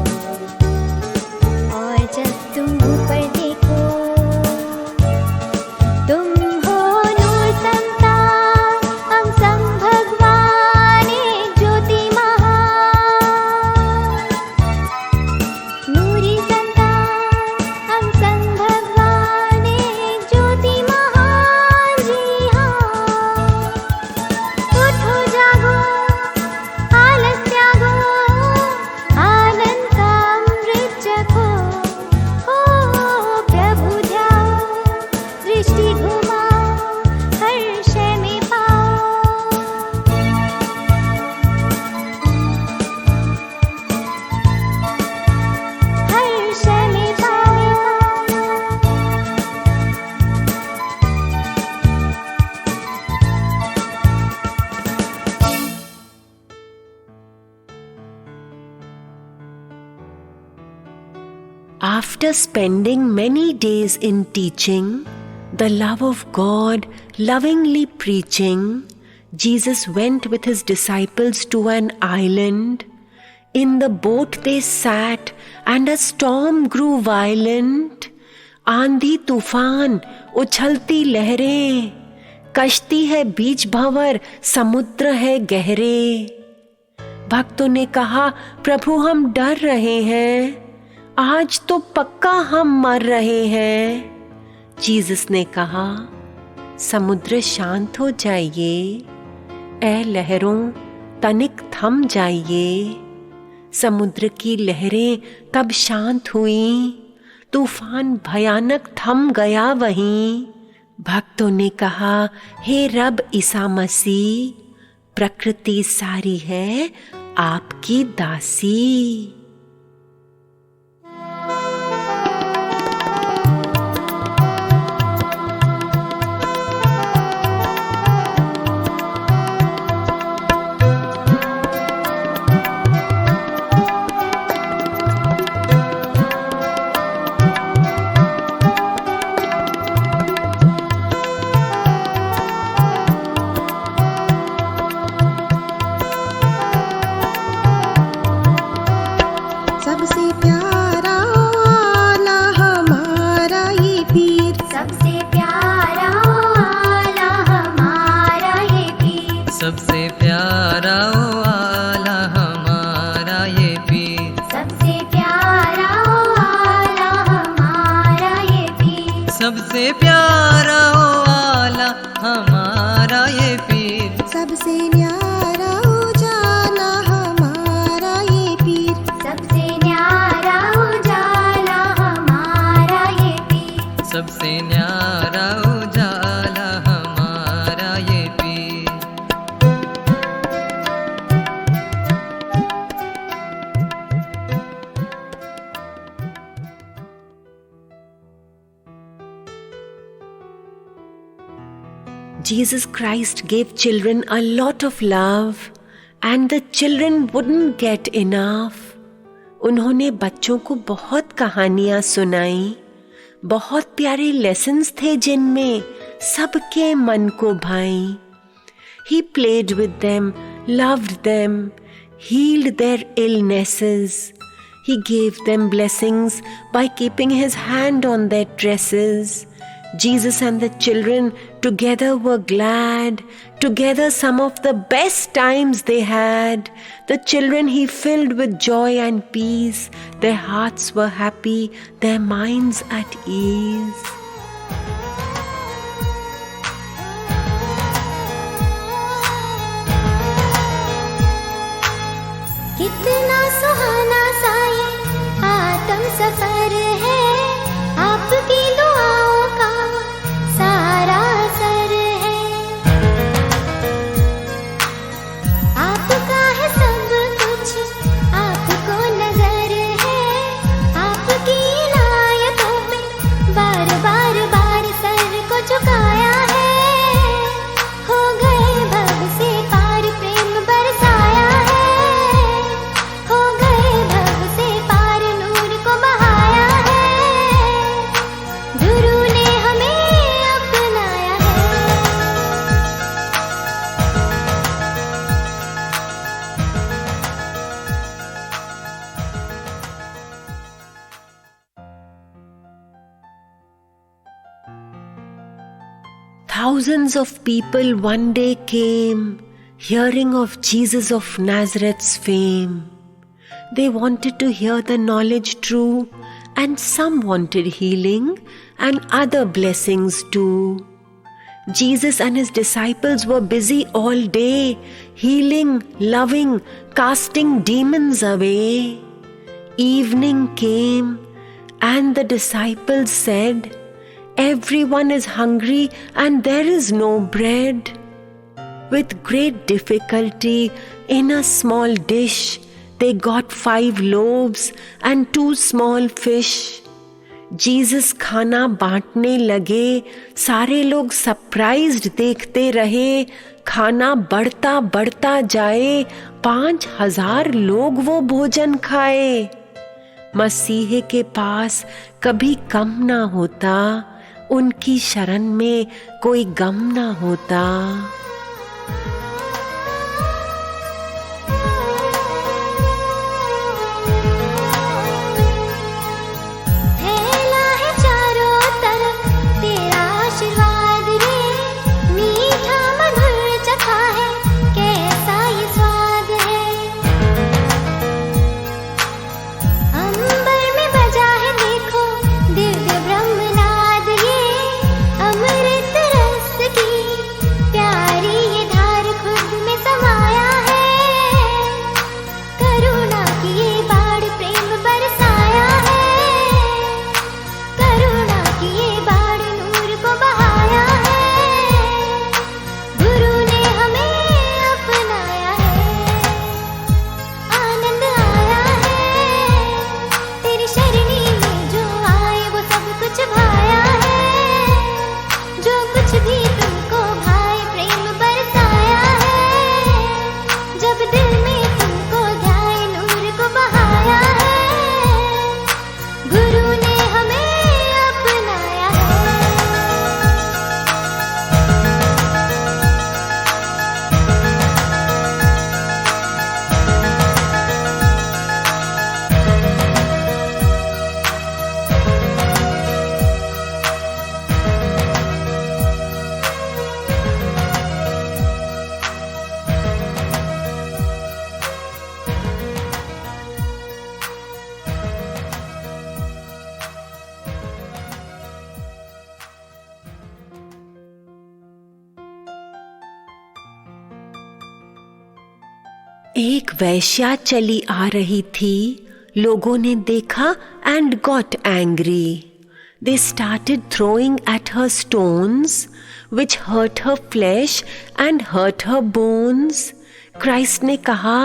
After spending many days in teaching the love of God, lovingly preaching, Jesus went with his disciples to an island. In the boat they sat, and a storm grew violent. आंधी तूफान, उछलती लहरें, कश्ती है बीच भंवर, समुद्र है गहरे। भक्तों ने कहा, प्रभु हम डर रहे हैं, आज तो पक्का हम मर रहे हैं। जीसस ने कहा, समुद्र शांत हो जाइए, ऐ लहरों तनिक थम जाइए। समुद्र की लहरें तब शांत हुई, तूफान भयानक थम गया वहीं। भक्तों ने कहा, हे रब ईसा मसीह, प्रकृति सारी है आपकी दासी। सबसे प्यारा ओ आला हमारा ये पीर, सबसे न्यारा उजाला हमारा ये पीर, सबसे न्यारा उजाला हमारा ये पीर, सबसे न्यारा उजाला हमारा ये पीर। Jesus Christ gave children a lot of love and the children wouldn't get enough. उन्होंने बच्चों को बहुत कहानियाँ सुनाई, बहुत प्यारे लेसन्स थे जिनमें सबके मन को भाई। He played with them, loved them, healed their illnesses. He gave them blessings by keeping his hand on their tresses. Jesus and the children together were glad, together some of the best times they had. The children he filled with joy and peace, their hearts were happy, their minds at ease. कितना सुहाना सा ये आत्म सफर है, आपकी दुआओं का सारा असर है। आपका है सब कुछ, आपको नजर है, आपकी इनायतों पे बार बार बार सर को झुकाया है। हो गए भव से पार प्रेम बरसाया है, हो गए भव से पार नूर को बहाया है, गुरु ने हमें अपनाया है। Thousands of people one day came, hearing of Jesus of Nazareth's fame. They wanted to hear the knowledge true, and some wanted healing and other blessings too. Jesus and his disciples were busy all day, healing, loving, casting demons away. Evening came, and the disciples said, everyone is hungry and there is no bread. With great difficulty, in a small dish, they got 5 loaves and 2 small fish. Jesus खाना बांटने लगे, सारे लोग surprised देखते रहे। खाना बढ़ता बढ़ता जाए, 5000 लोग वो भोजन खाए। मसीह के पास कभी कम ना होता, उनकी शरण में कोई गम ना होता। एक वेश्या चली आ रही थी। लोगों ने देखा and got angry. They started throwing at her stones, which hurt her flesh and hurt her bones. Christ ने कहा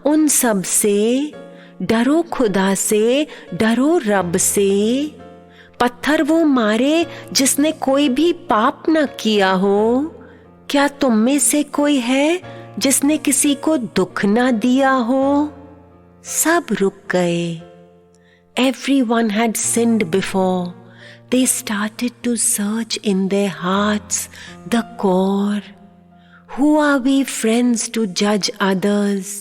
उन सब से, डरो खुदा से, डरो रब से। पत्थर वो मारे जिसने कोई भी पाप न किया हो। क्या तुम में से कोई है जिसने किसी को दुख ना दिया हो? सब रुक गए। Everyone had sinned before. They started to search in their hearts the core. Who are we friends to judge others?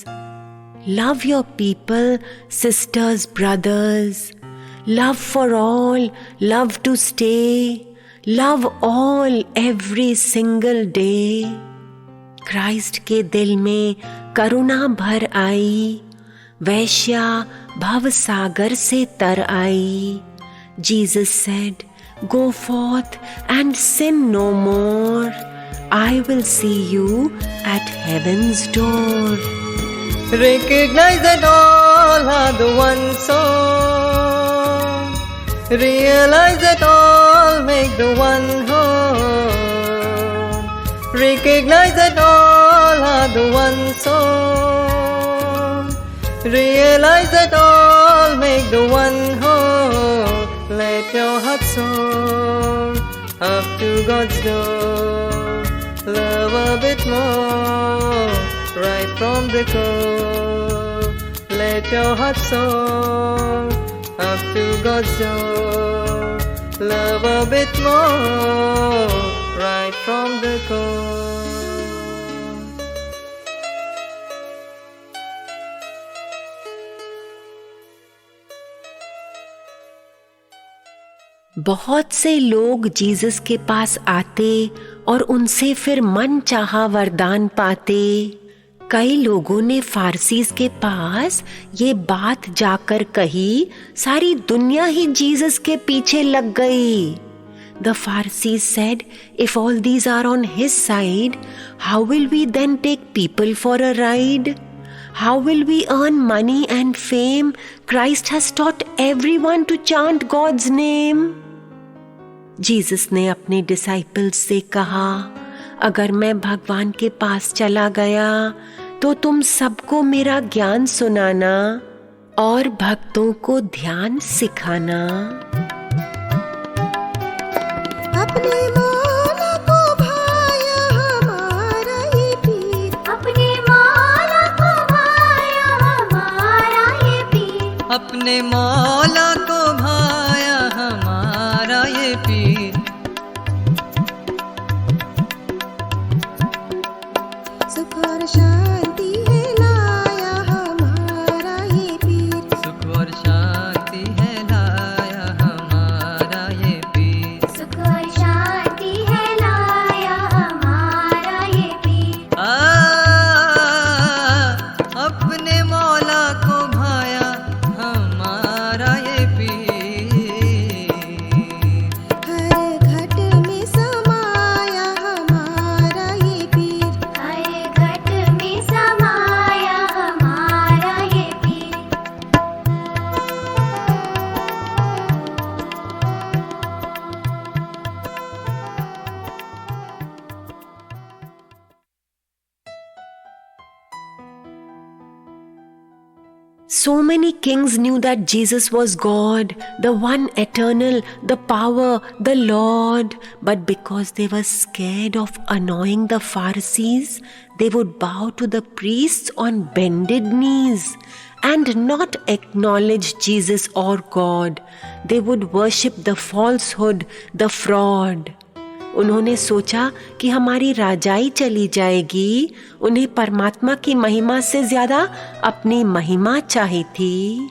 Love your people, sisters, brothers. Love for all, love to stay. Love all every single day. Christ के दिल में करुणा भर आई, वैश्या भव सागर से तर आई। Jesus said, go forth and sin no more. I will see you at heaven's door. Recognize that all are the one soul. Realize that all make the one whole. Recognize that all are the one soul. Realize that all make the one whole. Let your heart soar up to God's door. Love a bit more, right from the core. Let your heart soar up to God's door. Love a bit more, right from the core. बहुत से लोग Jesus के पास आते और उनसे फिर मन चाहा वरदान पाते। कई लोगों ने फारसीस के पास ये बात जाकर कही, सारी दुनिया ही जीसस के पीछे लग गई। The Pharisees said, if all these are on his side, how will we then take people for a ride? How will we earn money and fame? Christ has taught everyone to chant God's name. Jesus ने अपने disciples से कहा, अगर मैं भगवान के पास चला गया तो तुम सबको मेरा ज्ञान सुनाना और भक्तों को ध्यान सिखाना। अपने मौला को भाया हमारा ये पीर, अपने मौला को भाया हमारा ये पीर, अपने अपने मौला को भाया हमारा ये पीर। सुख और शांति है लाया हमारा ये पीर। सुख और शांति है लाया हमारा ये पीर। सुख और शांति है लाया हमारा ये पीर। अपने मौला को भाया हमारा ये पीर। हर घट में समाया हमारा ये पीर। हर घट में समाया हमारा ये पीर। So many kings knew that Jesus was God, the one eternal, the power, the Lord. But because they were scared of annoying the Pharisees, they would bow to the priests on bended knees and not acknowledge Jesus or God. They would worship the falsehood, the fraud. उन्होंने सोचा कि हमारी राजाई चली जाएगी। उन्हें परमात्मा की महिमा से ज्यादा अपनी महिमा चाहिए थी।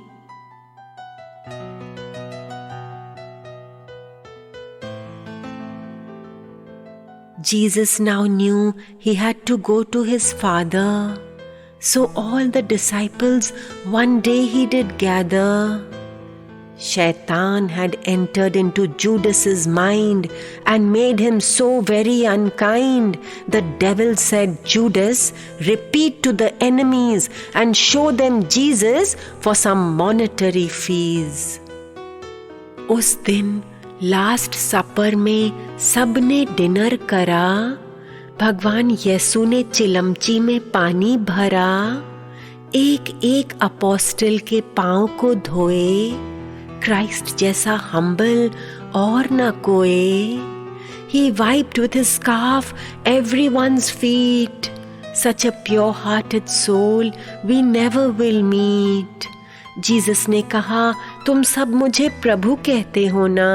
Jesus now knew he had to go to his Father. So all the disciples one day he did gather. Shaitan had entered into Judas's mind and made him so very unkind. The devil said, Judas, repeat to the enemies and show them Jesus for some monetary fees. उस दिन last सपर में सबने dinner करा। भगवान यीशु ने चिलमची में पानी भरा, एक एक अपोस्टल के पांव को धोए। क्राइस्ट जैसा हम्बल और न कोई। He wiped with his scarf everyone's feet. Such a pure-hearted soul we never will meet. Jesus ने कहा, तुम सब मुझे प्रभु कहते हो ना,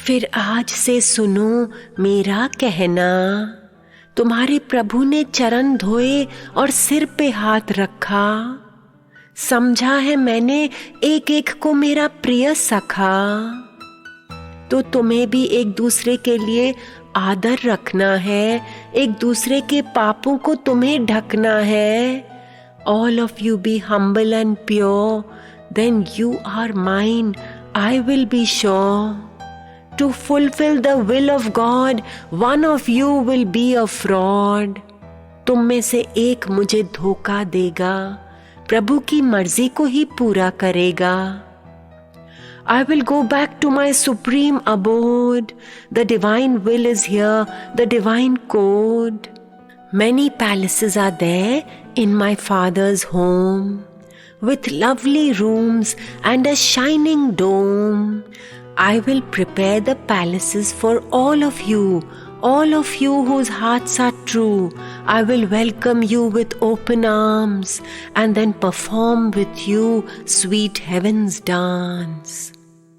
फिर आज से सुनो मेरा कहना। तुम्हारे प्रभु ने चरण धोए और सिर पे हाथ रखा। समझा है मैंने एक एक को मेरा प्रिय सखा। तो तुम्हें भी एक दूसरे के लिए आदर रखना है, एक दूसरे के पापों को तुम्हें ढकना है। All of you be humble and pure, then you are mine, I will be sure. To fulfill the will of God, one of you will be a fraud. तुम में से एक मुझे धोखा देगा, प्रभु की मर्जी को ही पूरा करेगा। I will go back to my supreme abode. The divine will is here, the divine code. Many palaces are there in my Father's home, with lovely rooms and a shining dome. I will prepare the palaces for all of you whose hearts are true. I will welcome you with open arms and then perform with you sweet heaven's dance.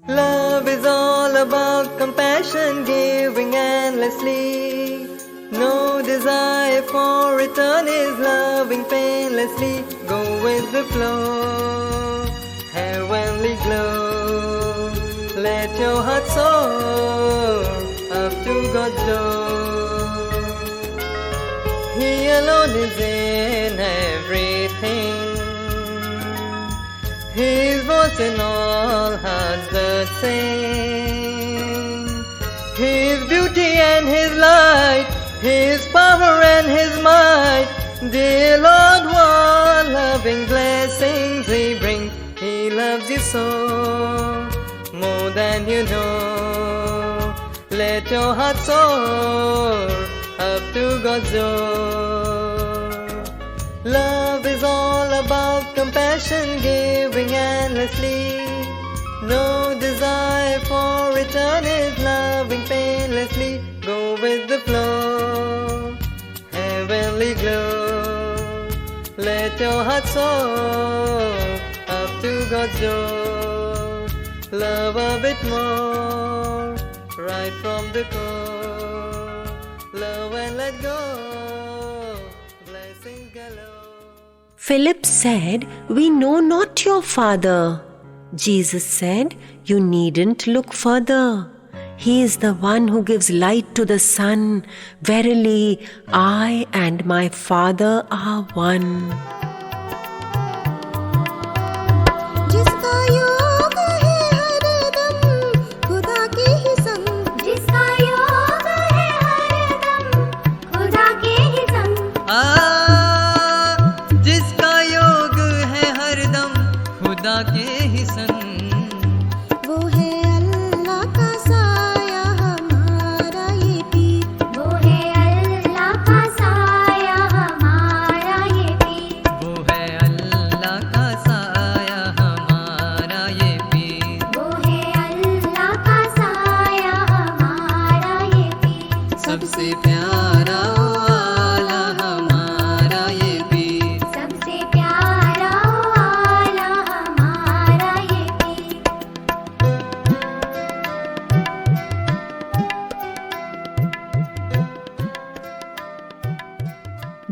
Love is all about compassion, giving endlessly. No desire for return is loving painlessly. Go with the flow, heavenly glow. Let your heart soar up to God's door. He alone is in everything. His voice in all hearts the same. His beauty and His light, His power and His might. Dear Lord, what loving blessings He brings. He loves you so, more than you know. Let your heart soar up to God's door. Love is all about compassion, giving endlessly. No desire for return is loving painlessly. Go with the flow, heavenly glow. Let your heart soar up to God's door. Love a bit more, right from the core. Love and let go, blessings galore. Philip said, "We know not your father." Jesus said, "You needn't look further. He is the one who gives light to the sun. Verily, I and my Father are one." जिसका योग है हरदम खुदा के ही संग, जिसका योग है हरदम खुदा के ही संग, जिसका योग है हरदम खुदा के ही संग, वो है अल्लाह का साया हमारा ये पीर, वो है अल्लाह का साया हमारा ये पीर, वो है अल्लाह का साया हमारा ये पीर। वो है अल्लाह का साया हमारा ये पीर, सबसे प्यारा वाला हमारा ये पीर। सबसे प्यारा वाला हमारा ये पीर।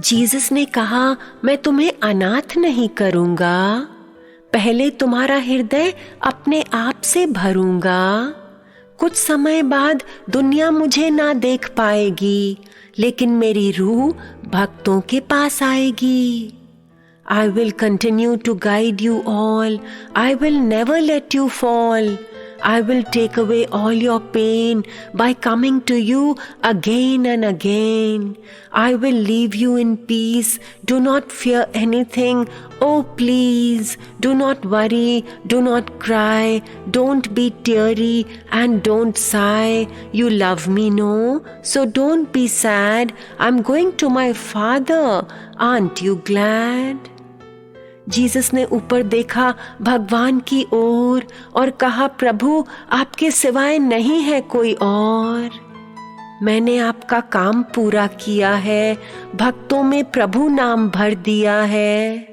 जीसस ने कहा, मैं तुम्हें अनाथ नहीं करूंगा, पहले तुम्हारा हृदय अपने आप से भरूंगा। कुछ समय बाद दुनिया मुझे ना देख पाएगी, लेकिन मेरी रूह भक्तों के पास आएगी। I will continue to guide you all. I will never let you fall. I will take away all your pain by coming to you again and again. I will leave you in peace. Do not fear anything. Oh, please, do not worry. Do not cry. Don't be teary and don't sigh. You love me, no? So don't be sad. I'm going to my Father. Aren't you glad? Jesus ने ऊपर देखा भगवान की ओर और कहा, प्रभु आपके सिवाय नहीं है कोई और। मैंने आपका काम पूरा किया है, भक्तों में प्रभु नाम भर दिया है।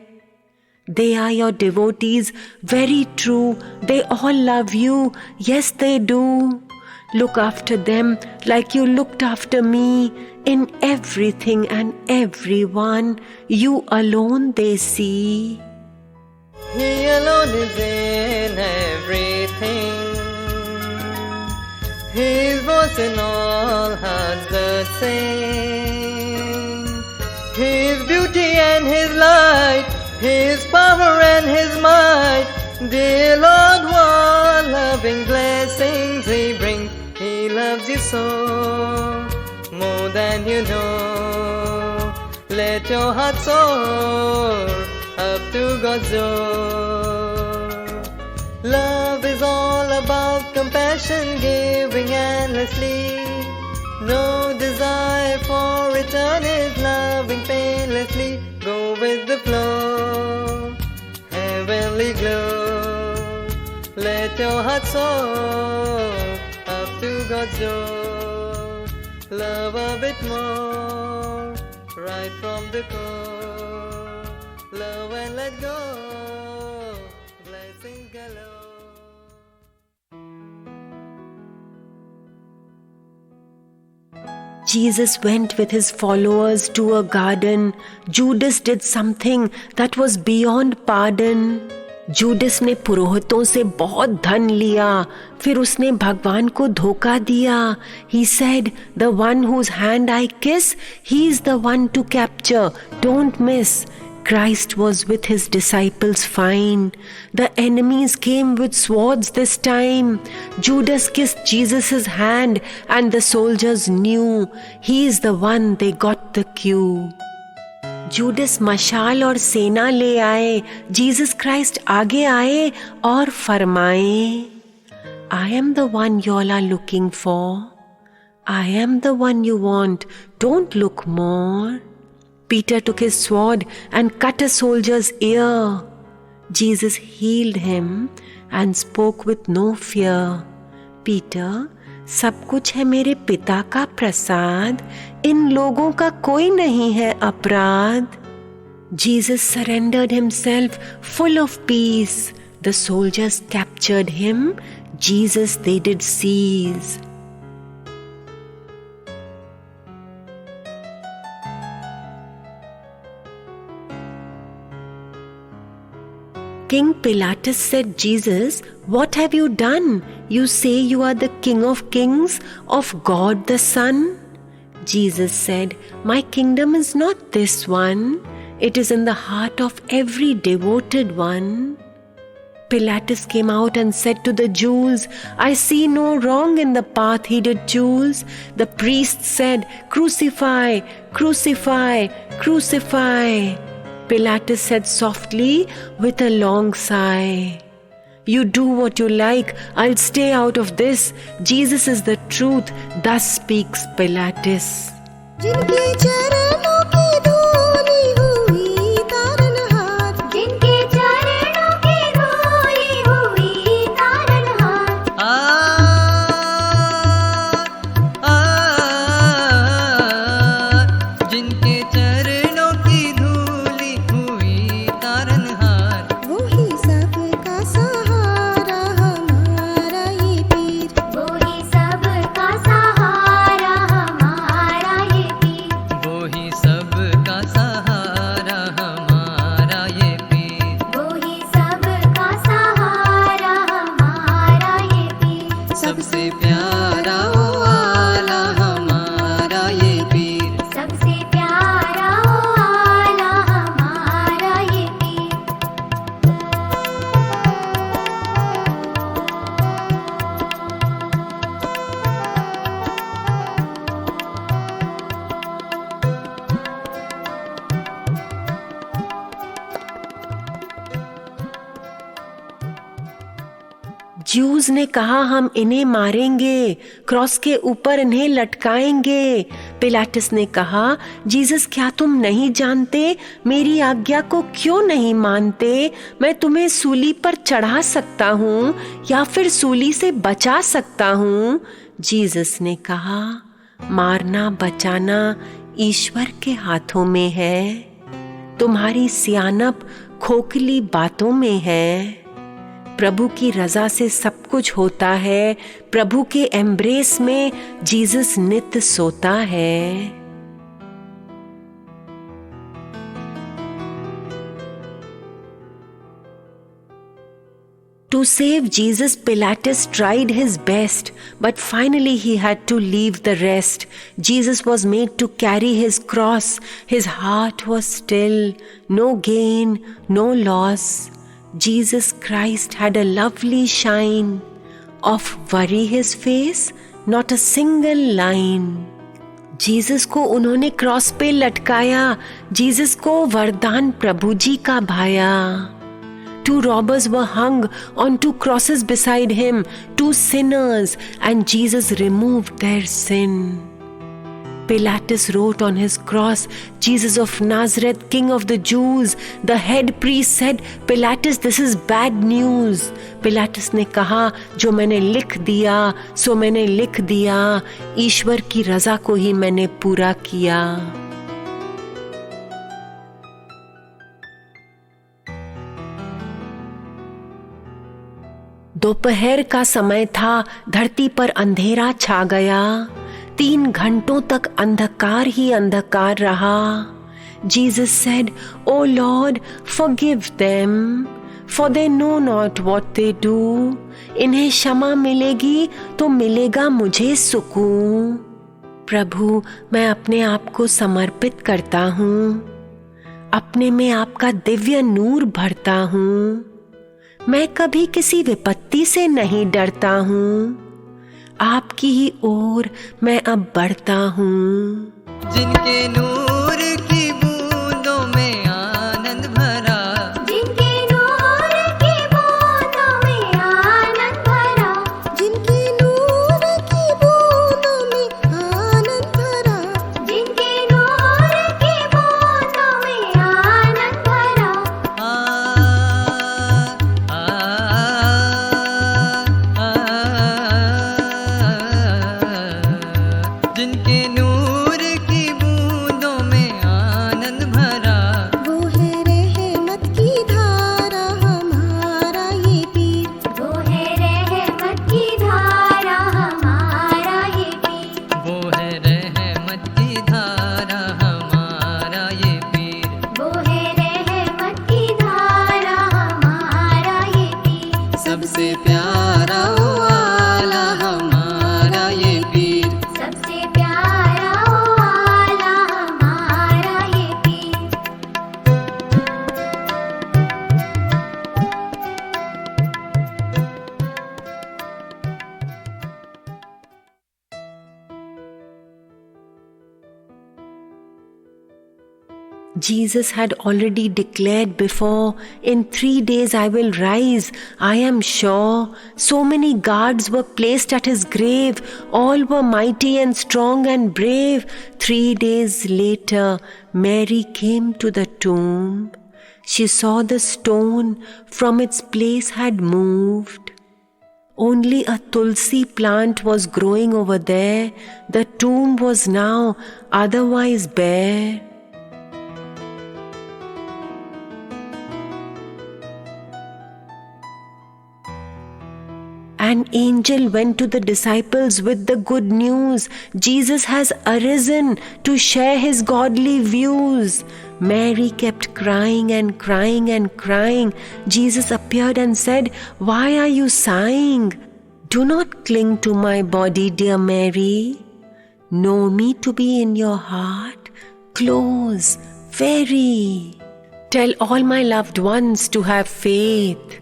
They are your devotees, very true. They all love you. Yes, they do. Look after them like you looked after me. In everything and everyone, you alone they see. He alone is in everything. His voice in all hearts the same. His beauty and His light, His power and His might. Dear Lord, what loving blessings He brings. He loves you so, more than you know. Let your heart soar up to God's door. Love is all about compassion, giving endlessly. No desire for return is loving painlessly. Go with the flow, heavenly glow. Let your heart soar up to God's door. Love a bit more, right from the core. Love and let go, blessings galore. Jesus went with his followers to a garden. Judas did something that was beyond pardon. Judas ने पुरोहितों से बहुत धन लिया, फिर उसने भगवान को धोखा दिया. He said, "The one whose hand I kiss, he is the one to capture. Don't miss." Christ was with his disciples fine. The enemies came with swords this time. Judas kissed Jesus' hand and the soldiers knew he is the one. They got the cue. Judas मशाल और सेना ले आए. Jesus Christ आगे आए और फरमाए, I am the one you all are looking for. I am the one you want. Don't look more. Peter took his sword and cut a soldier's ear. Jesus healed him and spoke with no fear. Peter, सब कुछ है मेरे पिता का प्रसाद, इन लोगों का कोई नहीं है अपराध. Jesus surrendered himself full of peace. the soldiers captured him, Jesus they did seize. King Pilatus said, Jesus, what have you done? You say you are the King of Kings, of God the Son? Jesus said, my kingdom is not this one. It is in the heart of every devoted one. Pilatus came out and said to the Jews, I see no wrong in the path he did choose. The priests said, crucify, crucify, crucify. Pilatus said softly with a long sigh, you do what you like, I'll stay out of this. Jesus is the truth, thus speaks Pilatus. जिनके चरणों की धूली हुई तारनहार, जिनके चरणों की धूली हुई तारनहार, जिनके चरणों की धूली हुई तारनहार, वही सबका सहारा हमारा ये पीर, वो ही सबका सहारा हमारा ये पीर, वो ही सबका सहारा हमारा ये पीर, वो ही सबका सहारा हमारा ये पीर, सबसे प्यारा वाला हमारा ये पीर, सबसे प्यारा वाला हमारा ये पीर। ज्यूज ने कहा हम इन्हें मारेंगे, क्रॉस के ऊपर इन्हें लटकाएंगे। पिलाटस ने कहा, जीसस क्या तुम नहीं जानते, मेरी आज्ञा को क्यों नहीं मानते? मैं तुम्हें सूली पर चढ़ा सकता हूँ या फिर सूली से बचा सकता हूँ। जीसस ने कहा, मारना बचाना ईश्वर के हाथों में है, तुम्हारी सियानप खोखली बातों में है। प्रभु की रजा से सब कुछ होता है, प्रभु के एम्ब्रेस में जीसस नित्य सोता है। To save Jesus, Pilatus tried his best, but finally he had to leave the rest. Jesus was made to carry his cross. His heart was still, no gain, no loss. Jesus Christ had a lovely shine. Of worry his face, not a single line. Jesus को उन्होंने cross पे लटकाया, Jesus को वरदान प्रभु जी का भाया। Two robbers were hung on two crosses beside him, two sinners, and Jesus removed their sin. Pilatus wrote on his cross, Jesus of Nazareth, King of the Jews. The head priest said, Pilatus, this is bad news. Pilatus ने कहा, जो मैंने लिख दिया सो मैंने लिख दिया, ईश्वर की रजा को ही मैंने पूरा किया। दोपहर का समय था, धरती पर अंधेरा छा गया। 3 घंटों तक अंधकार ही अंधकार रहा। Jesus said, O Lord, forgive them, for they know not what they do. इन्हें क्षमा मिलेगी तो मिलेगा मुझे सुकून। प्रभु, मैं अपने आप को समर्पित करता हूँ, अपने में आपका दिव्य नूर भरता हूँ। मैं कभी किसी विपत्ति से नहीं डरता हूँ, आपकी ही ओर मैं अब बढ़ता हूँ। जिनके नूर की बूंदों में आनंद भरा, जिनके नूर की बूंदों में आनंद भरा, जिनके नूर की बूंदों में आनंद भरा, जिनके नूर की बूंदों में आनंद भरा, जिनके नूर की बूंदों में सबसे प्यारा वाला हमारा ये पीर। सबसे प्यारा वाला हमारा ये पीर। Jesus had already declared before, in 3 days I will rise, I am sure. So many guards were placed at his grave. All were mighty and strong and brave. 3 days later, Mary came to the tomb. She saw the stone from its place had moved. Only a tulsi plant was growing over there. The tomb was now otherwise bare. An angel went to the disciples with the good news. Jesus has arisen to share his godly views. Mary kept crying and crying and crying. Jesus appeared and said, "Why are you sighing? Do not cling to my body, dear Mary. Know me to be in your heart, close, very. Tell all my loved ones to have faith.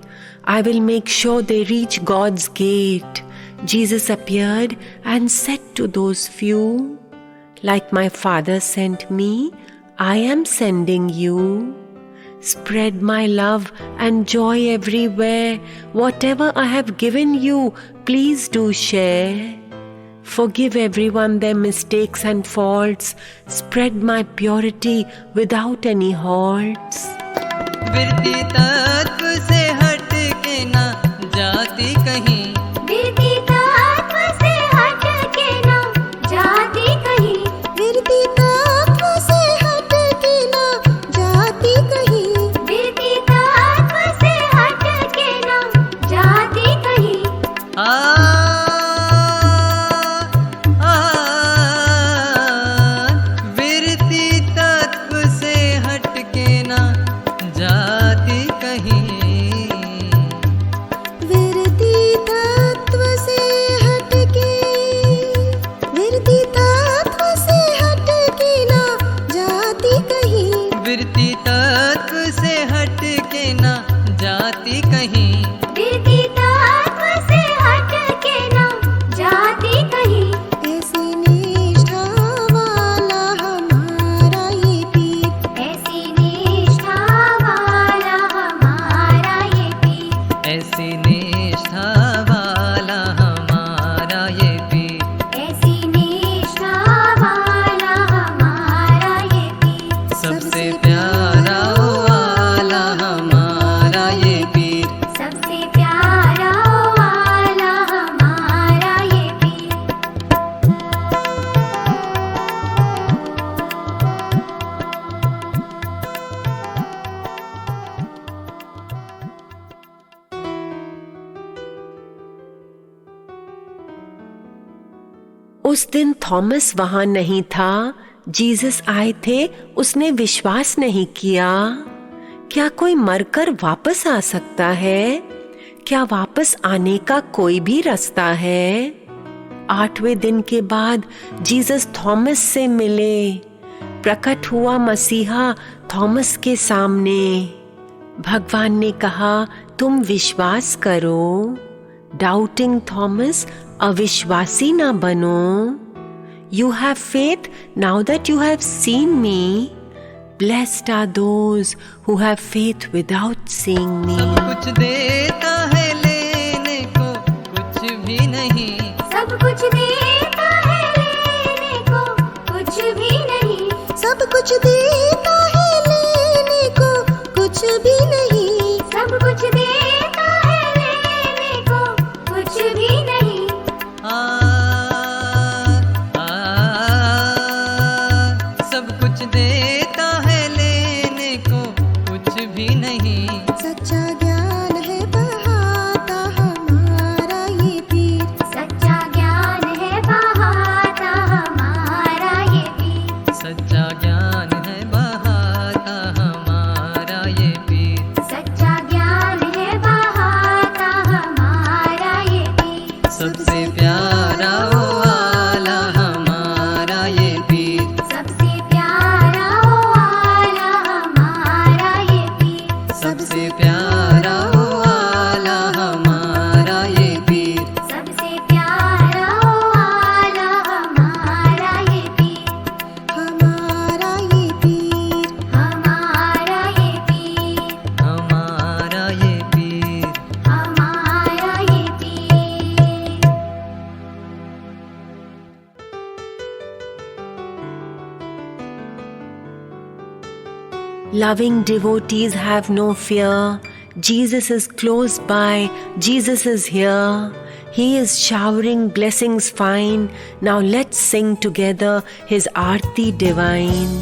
I will make sure they reach God's gate." Jesus appeared and said to those few, "Like my Father sent me, I am sending you. Spread my love and joy everywhere. Whatever I have given you, please do share. Forgive everyone their mistakes and faults. Spread my purity without any halts." विरती तत्व से हट के ना जाती कहीं। विरती तत्व से हट के ना जाती कहीं। विरती तत्व से हट के ना जाती कहीं। विरती तत्व से हट के ना जाती कहीं। विरती तत्व से हट के ना जाती कहीं। विरती तत्व से हट के, विरती तत्व से हट के ना जाती कहीं। विरती तत्व से हट के ना जाती कहीं। विरती तत्व से हट के ना जाती कहीं। ऐसी निष्ठा वाला हमारा ये पीर। ऐसी निष्ठा वाला हमारा ये पीर। ऐसी निष्ठा वाला हमारा ये पीर। ऐसी निष्ठा वाला हमारा ये पीर। सबसे प्यारा वाला हमारा ये पीर। सबसे प्यारा वाला हमारा ये पीर। उस दिन थॉमस वहां नहीं था। जीसस आए थे, उसने विश्वास नहीं किया। क्या कोई मरकर वापस आ सकता है? क्या वापस आने का कोई भी रास्ता है? 8वें दिन के बाद जीसस थॉमस से मिले। प्रकट हुआ मसीहा थॉमस के सामने। भगवान ने कहा, तुम विश्वास करो। डाउटिंग थॉमस, अविश्वासी ना बनो। You have faith now that you have seen me. Blessed are those who have faith without seeing me. सब कुछ देता है लेने को कुछ भी नहीं। सब कुछ देता है लेने को कुछ भी नहीं। सब कुछ देता है लेने को कुछ भी नहीं। सब कुछ देता है लेने को कुछ भी नहीं। सब कुछ देता है लेने को कुछ भी नहीं। सच्चा ज्ञान है बहाता हमारा ये पीर। सच्चा ज्ञान है बहाता हमारा ये पीर। सच्चा ज्ञान है बहाता हमारा ये पीर। सच्चा ज्ञान है बहाता हमारा सबसे प्यारा ओ आला हमारा ये पीर, सबसे प्यारा ओ आला हमारा ये पीर, हमारा ये पीर, हमारा ये पीर, हमारा ये पीर। हमारा ये पीर। Loving devotees have no fear. Jesus is close by. Jesus is here. He is showering blessings fine. Now let's sing together His Aarti divine.